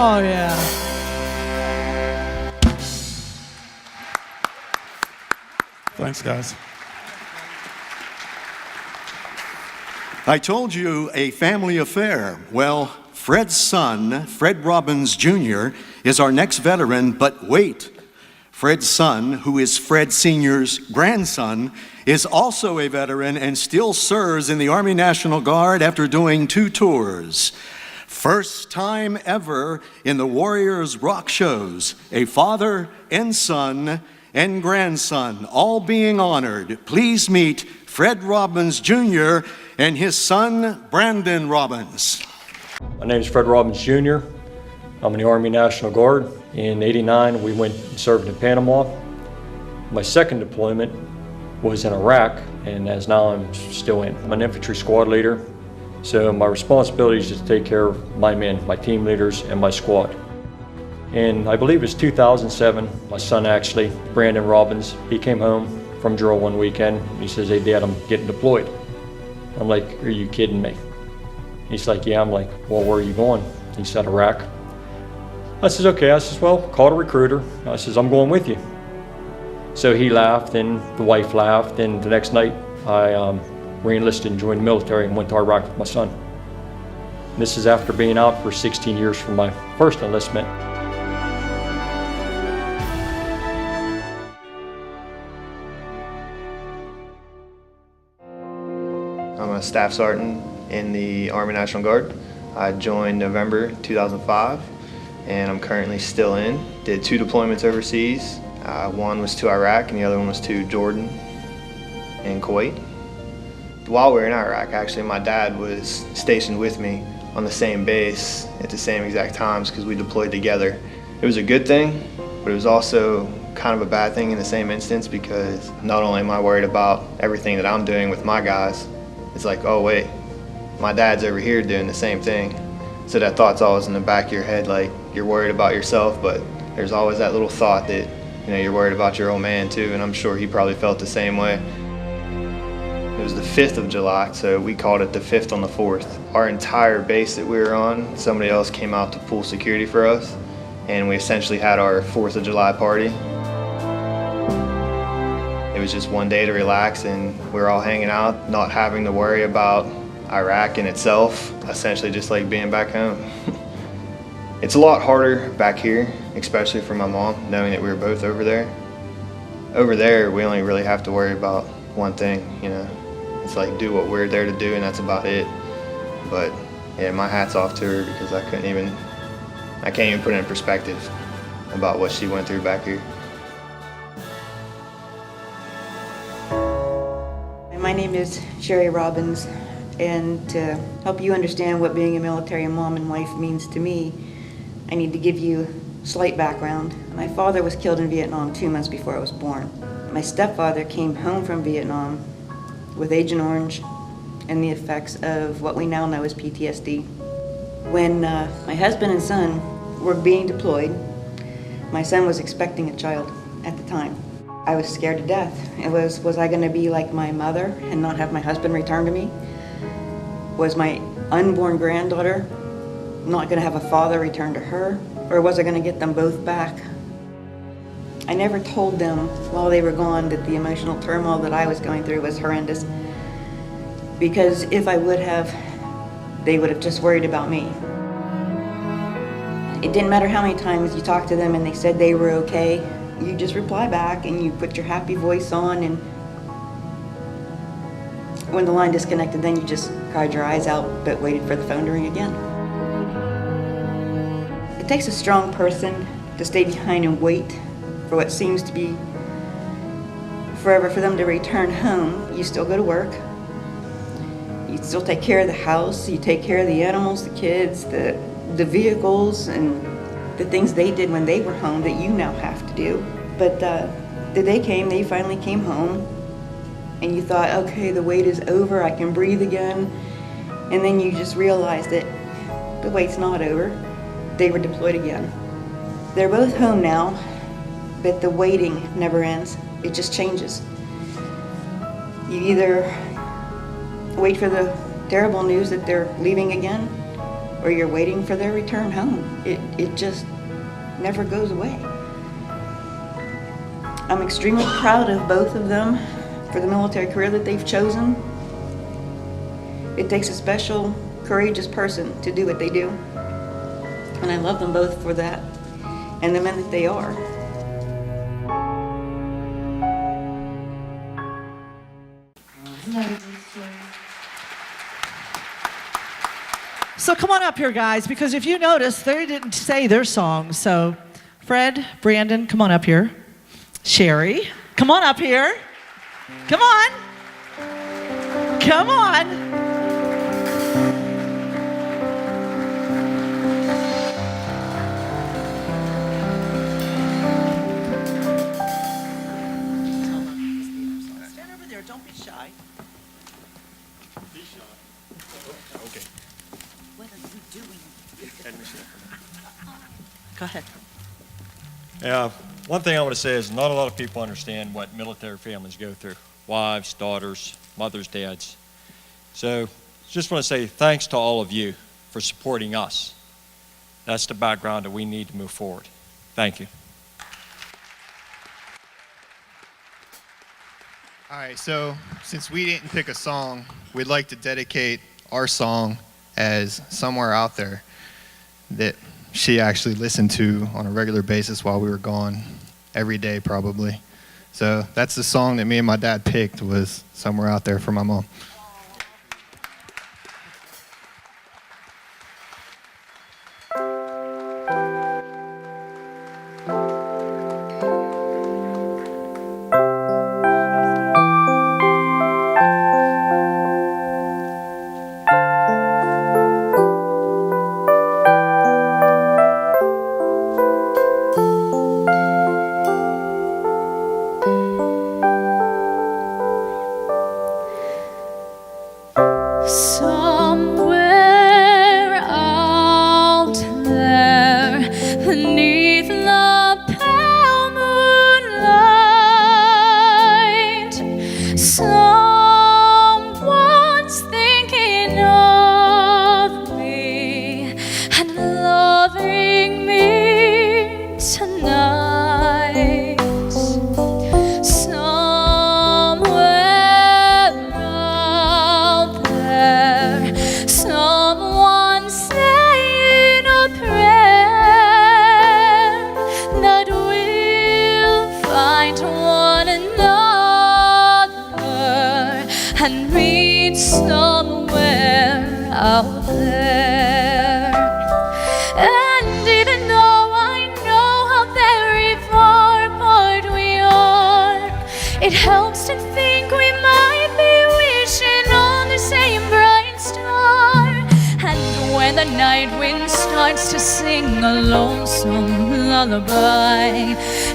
Oh, yeah. Thanks, guys. I told you a family affair. Well, Fred's son, Fred Robbins Jr., is our next veteran, but wait. Fred's son, who is Fred Sr.'s grandson, is also a veteran and still serves in the Army National Guard after doing 2 tours. First time ever in the Warriors rock shows, a father and son and grandson all being honored. Please meet Fred Robbins Jr. and his son, Brandon Robbins. My name is Fred Robbins Jr. I'm in the Army National Guard. In '89, we went and served in Panama. My second deployment was in Iraq, and as now I'm still in. I'm an infantry squad leader, so my responsibility is to take care of my men, my team leaders, and my squad. And I believe it was 2007, my son actually, Brandon Robbins, he came home from drill one weekend, and he says, "Hey Dad, I'm getting deployed." I'm like, are you kidding me? He's like, yeah. I'm like, well, where are you going? He said, Iraq. I says, okay. I says, well, call a recruiter. I says, I'm going with you. So he laughed, and the wife laughed, and the next night I re-enlisted and joined the military and went to Iraq with my son. And this is after being out for 16 years from my first enlistment. I'm a staff sergeant in the Army National Guard. I joined November 2005, and I'm currently still in. Did 2 deployments overseas. One was to Iraq, and the other one was to Jordan and Kuwait. While we were in Iraq, actually, my dad was stationed with me on the same base at the same exact times because we deployed together. It was a good thing, but it was also kind of a bad thing in the same instance because not only am I worried about everything that I'm doing with my guys, it's like, oh wait, my dad's over here doing the same thing. So that thought's always in the back of your head, like you're worried about yourself, but there's always that little thought that, you know, you're worried about your old man too, and I'm sure he probably felt the same way. It was the 5th of July, so we called it the 5th on the 4th. Our entire base that we were on, somebody else came out to pull security for us, and we essentially had our 4th of July party. It was just one day to relax, and we were all hanging out, not having to worry about Iraq in itself, essentially just like being back home. It's a lot harder back here, especially for my mom, knowing that we were both over there. Over there, we only really have to worry about one thing, you know. It's like do what we're there to do, and that's about it. But yeah, my hat's off to her because I can't even put it in perspective about what she went through back here. My name is Sherry Robbins, and to help you understand what being a military mom and wife means to me, I need to give you a slight background. My father was killed in Vietnam 2 months before I was born. My stepfather came home from Vietnam with Agent Orange and the effects of what we now know as PTSD. When my husband and son were being deployed, my son was expecting a child at the time. I was scared to death. It was I going to be like my mother and not have my husband return to me? Was my unborn granddaughter not going to have a father return to her? Or was I going to get them both back? I never told them while they were gone that the emotional turmoil that I was going through was horrendous. Because if I would have, they would have just worried about me. It didn't matter how many times you talked to them and they said they were okay. You just reply back and you put your happy voice on, and when the line disconnected, then you just cried your eyes out but waited for the phone to ring again. It takes a strong person to stay behind and wait for what seems to be forever for them to return home. You still go to work. You still take care of the house. You take care of the animals, the kids, the vehicles, and the things they did when they were home that you now have to do. But the day came, they finally came home, and you thought, okay, the wait is over, I can breathe again. And then you just realized that the wait's not over. They were deployed again. They're both home now, but the waiting never ends. It just changes. You either wait for the terrible news that they're leaving again, or you're waiting for their return home. It just never goes away. I'm extremely proud of both of them for the military career that they've chosen. It takes a special, courageous person to do what they do. And I love them both for that, and the men that they are. So come on up here, guys, because if you notice, they didn't say their songs. So Fred, Brandon, come on up here. Sherry, come on up here. Come on. Come on. Stand over there. Don't be shy. Be shy. Okay. What are you doing? Go ahead. Yeah, one thing I want to say is not a lot of people understand what military families go through. Wives, daughters, mothers, dads. So just want to say thanks to all of you for supporting us. That's the background that we need to move forward. Thank you. All right, so since we didn't pick a song, we'd like to dedicate our song as Somewhere Out There that she actually listened to on a regular basis while we were gone, every day probably. So that's the song that me and my dad picked, was Somewhere Out There for my mom.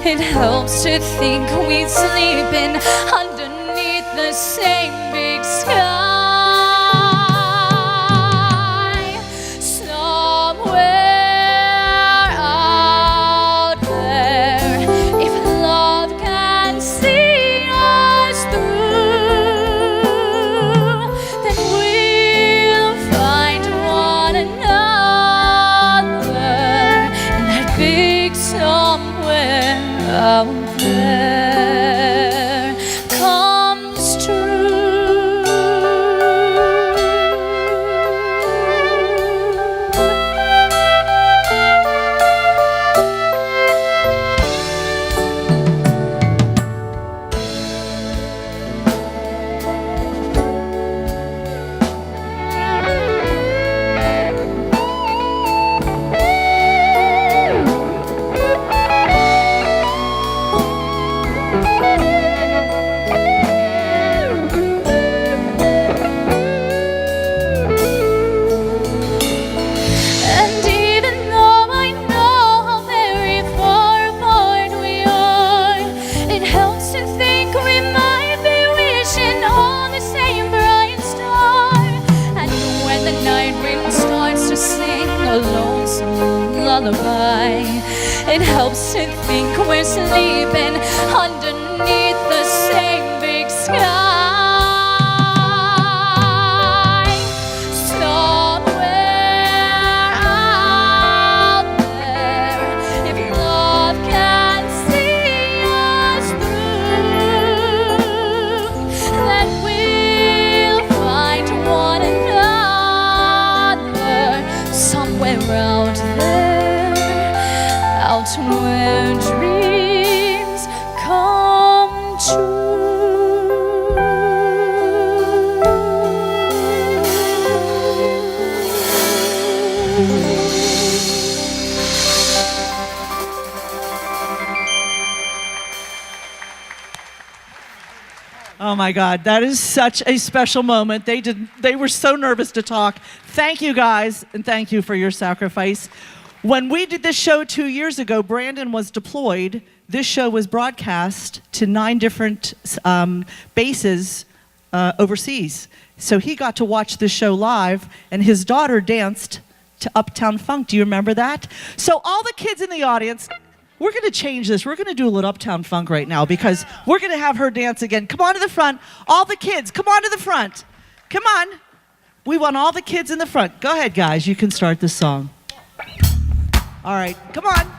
It helps to think we're sleeping underneath the same big sky. Somewhere out there, if love can see us through, then we'll find one another in that big somewhere out there comes true. It helps to think we're sleeping underneath the same big sky. Somewhere out there, if love can see us through, then we'll find one another somewhere out there, out where dreams come true. Oh my God, that is such a special moment. They were so nervous to talk. Thank you guys, and thank you for your sacrifice. When we did this show 2 years ago, Brandon was deployed. This show was broadcast to 9 different bases overseas. So he got to watch this show live, and his daughter danced to Uptown Funk. Do you remember that? So all the kids in the audience, we're going to change this. We're going to do a little Uptown Funk right now because we're going to have her dance again. Come on to the front. All the kids, come on to the front. Come on. We want all the kids in the front. Go ahead, guys. You can start this song. All right, come on.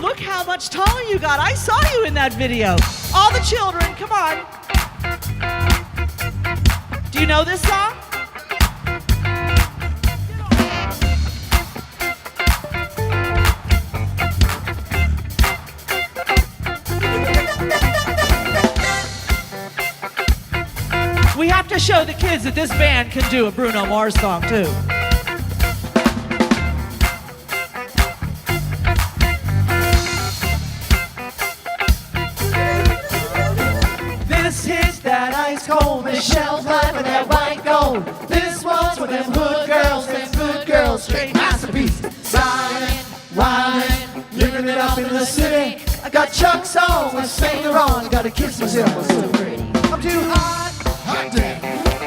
Look how much taller you got. I saw you in that video. All the children, come on. Do you know this song? We have to show the kids that this band can do a Bruno Mars song, too. This hits that ice cold, Michelle's life and that white gold. This one's for them hood girls, straight masterpieces. Riding, wildin', living it up in the city. I got Chuck's on with Saint Laurent, gotta kiss myself, I'm so pretty. I'm too hot. Hot damn.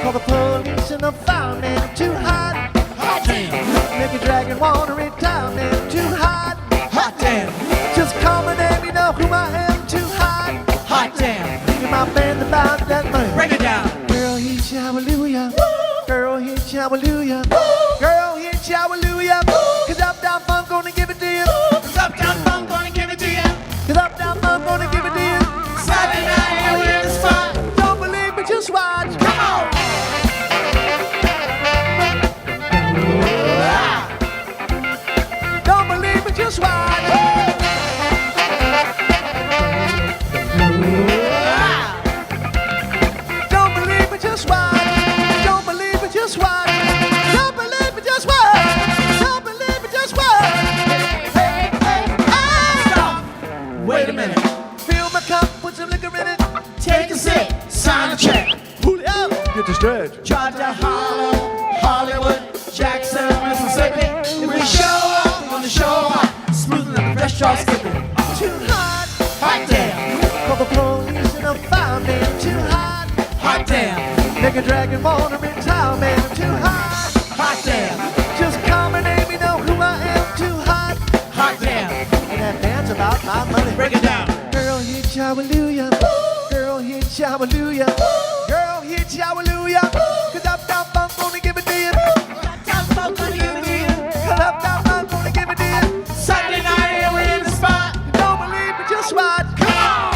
Call the police and the fireman. I'm too hot. Hot damn. Make a dragon wanna retire, man. I'm too hot. Hot damn. Just call my name, you know who I am. Too hot. Hot damn. Give my band about that money. Break it down. Girl, hit hallelujah. Girl, hit hallelujah. Girl, hit hallelujah. Cause Uptown Funk gonna give it to you. Cause Uptown Funk gonna give it to you. Cause Uptown Funk gonna give it to you. Saturday night, and we're in the spot. Just watch, come on! Don't believe me, just watch! Don't believe me, just watch! Don't believe me, just watch! Don't believe me, just watch! Don't believe me, just watch! Hey, hey, hey! Stop! Wait a minute. Fill my cup, put some liquor in it. Take a sip. Sign a check. Julio. Get the stretch. Georgia, Hollywood, Jackson, Mississippi. If we show up, we're gonna show up. Smoothing up the fresh jaw skipping. Too hot. Hot damn. Call the police and the fireman. Too hot. Hot damn. Make a dragon wanna retire, man. I'm too hot. Hot damn. Just call my name, you know who I am. Too hot. Hot damn. And that dance about my money. Break it down. Girl, hit hallelujah. Girl, hit hallelujah. Girl, hit hallelujah. Cause Uptown Funk gonna give it to you. Uptown Funk gonna give it to you. Cause Uptown Funk gonna give it to you. Saturday night and we're in the spot. You don't believe me, just watch. Come on.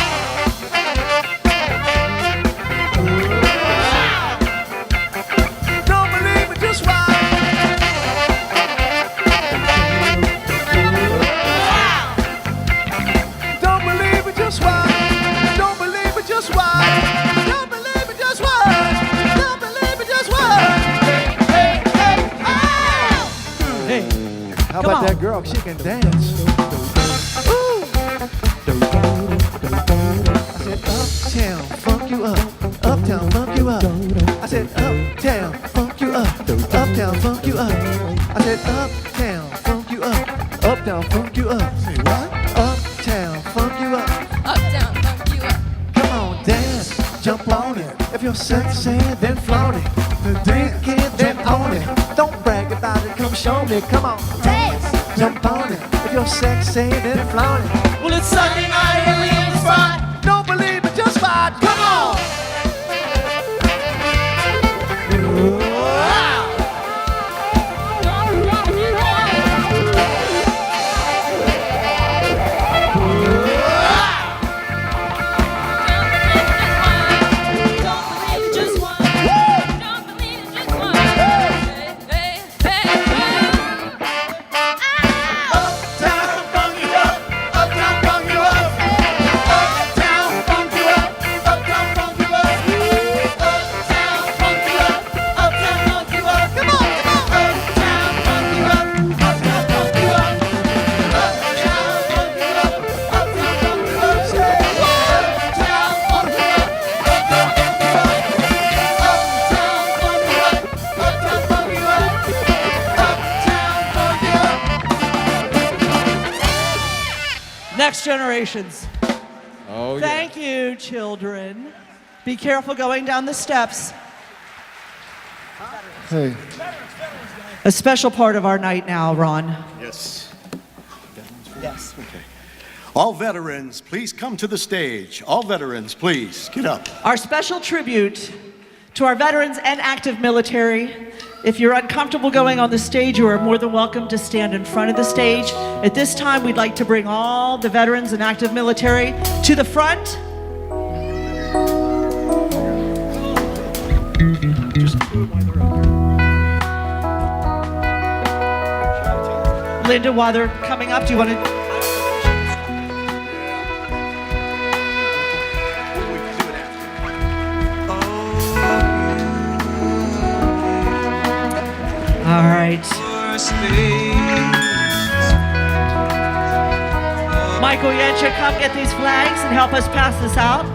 Don't believe me, just watch. Don't believe me, just watch. Don't believe me, just watch. Don't believe me, just watch. Don't believe me, just watch. Hey, hey, hey, oh! Hey, how about that girl? She can dance. Ooh. I said, Uptown, funk you up. Uptown, funk you up. I said, Uptown, funk you up. Uptown, funk you up. I said, Uptown, funk you up. Uptown, funk you up. Say what? Uptown, funk you up. Uptown Funk you up. Come on, dance, jump on it. If you're sexy, then flaunt it. Drink it, then own it. Don't brag about it, come show me. Come on, dance, jump on it. If you're sexy, then flaunt it. Well, it's Sunday night and we in the spot. Don't believe it, just watch. Come on. Next generations. Oh, yeah. Thank you, children. Be careful going down the steps. Hey. A special part of our night now, Ron. Yes. Yes. Okay. All veterans, please come to the stage. All veterans, please get up. Our special tribute To our veterans and active military, if you're uncomfortable going on the stage, you are more than welcome to stand in front of the stage. At this time, we'd like to bring all the veterans and active military to the front. Linda, while they're coming up, do you want to? All right. Michael Yencha, come get these flags and help us pass this out.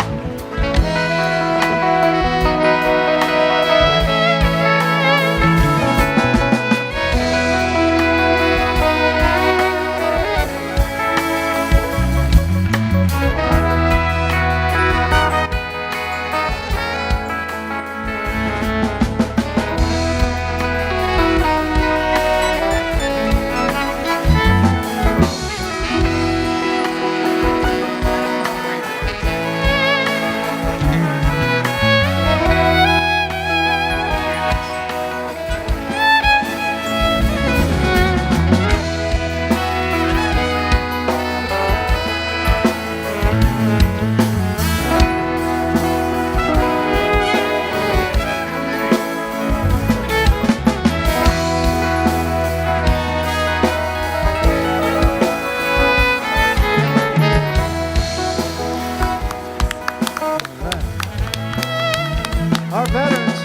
Our veterans.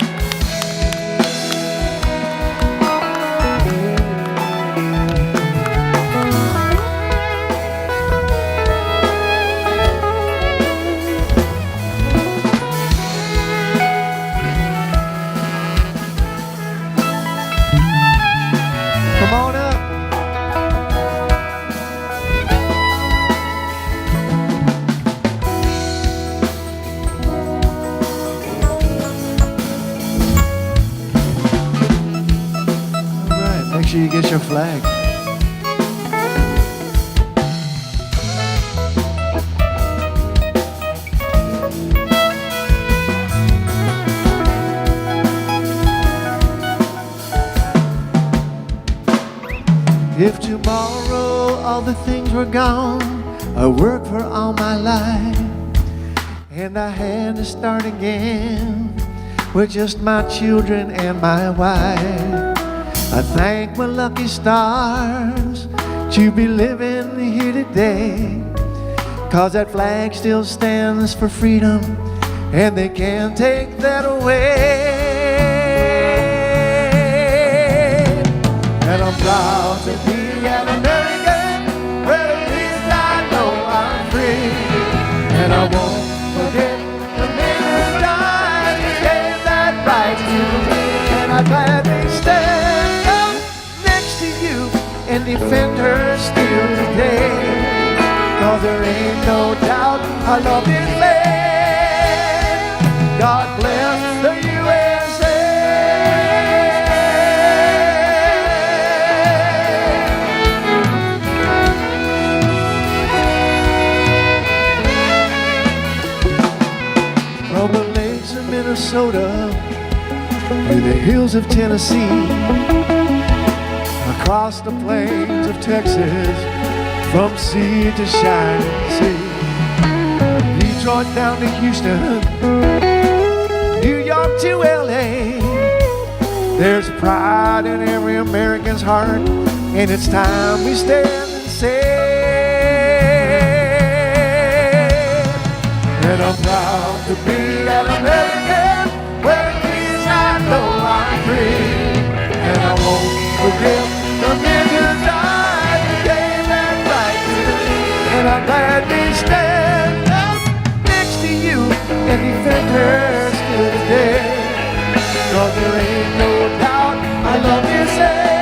Come on up. Make sure you get your flag. If tomorrow all the things were gone, I worked for all my life, and I had to start again with just my children and my wife. I thank my lucky stars to be living here today, 'cause that flag still stands for freedom, and they can't take that away. And I'm proud to be an American, where at least I know I'm free. And I won't forget the men who died and gave that right to me. And I gladly stand up next to you and defend her still today, 'cause there ain't no doubt I love this land. God bless the USA. From the lakes of Minnesota to the hills of Tennessee, across the plains of Texas, from sea to shining sea, Detroit down to Houston, New York to LA, there's pride in every American's heart, and it's time we stand and say, and I'm proud to be an American, where at least I know I'm free. And I won't forget the men who died and gave that right to me. And I'm glad we stand up next to you and defend her still today, 'cause there ain't no doubt I love you, say.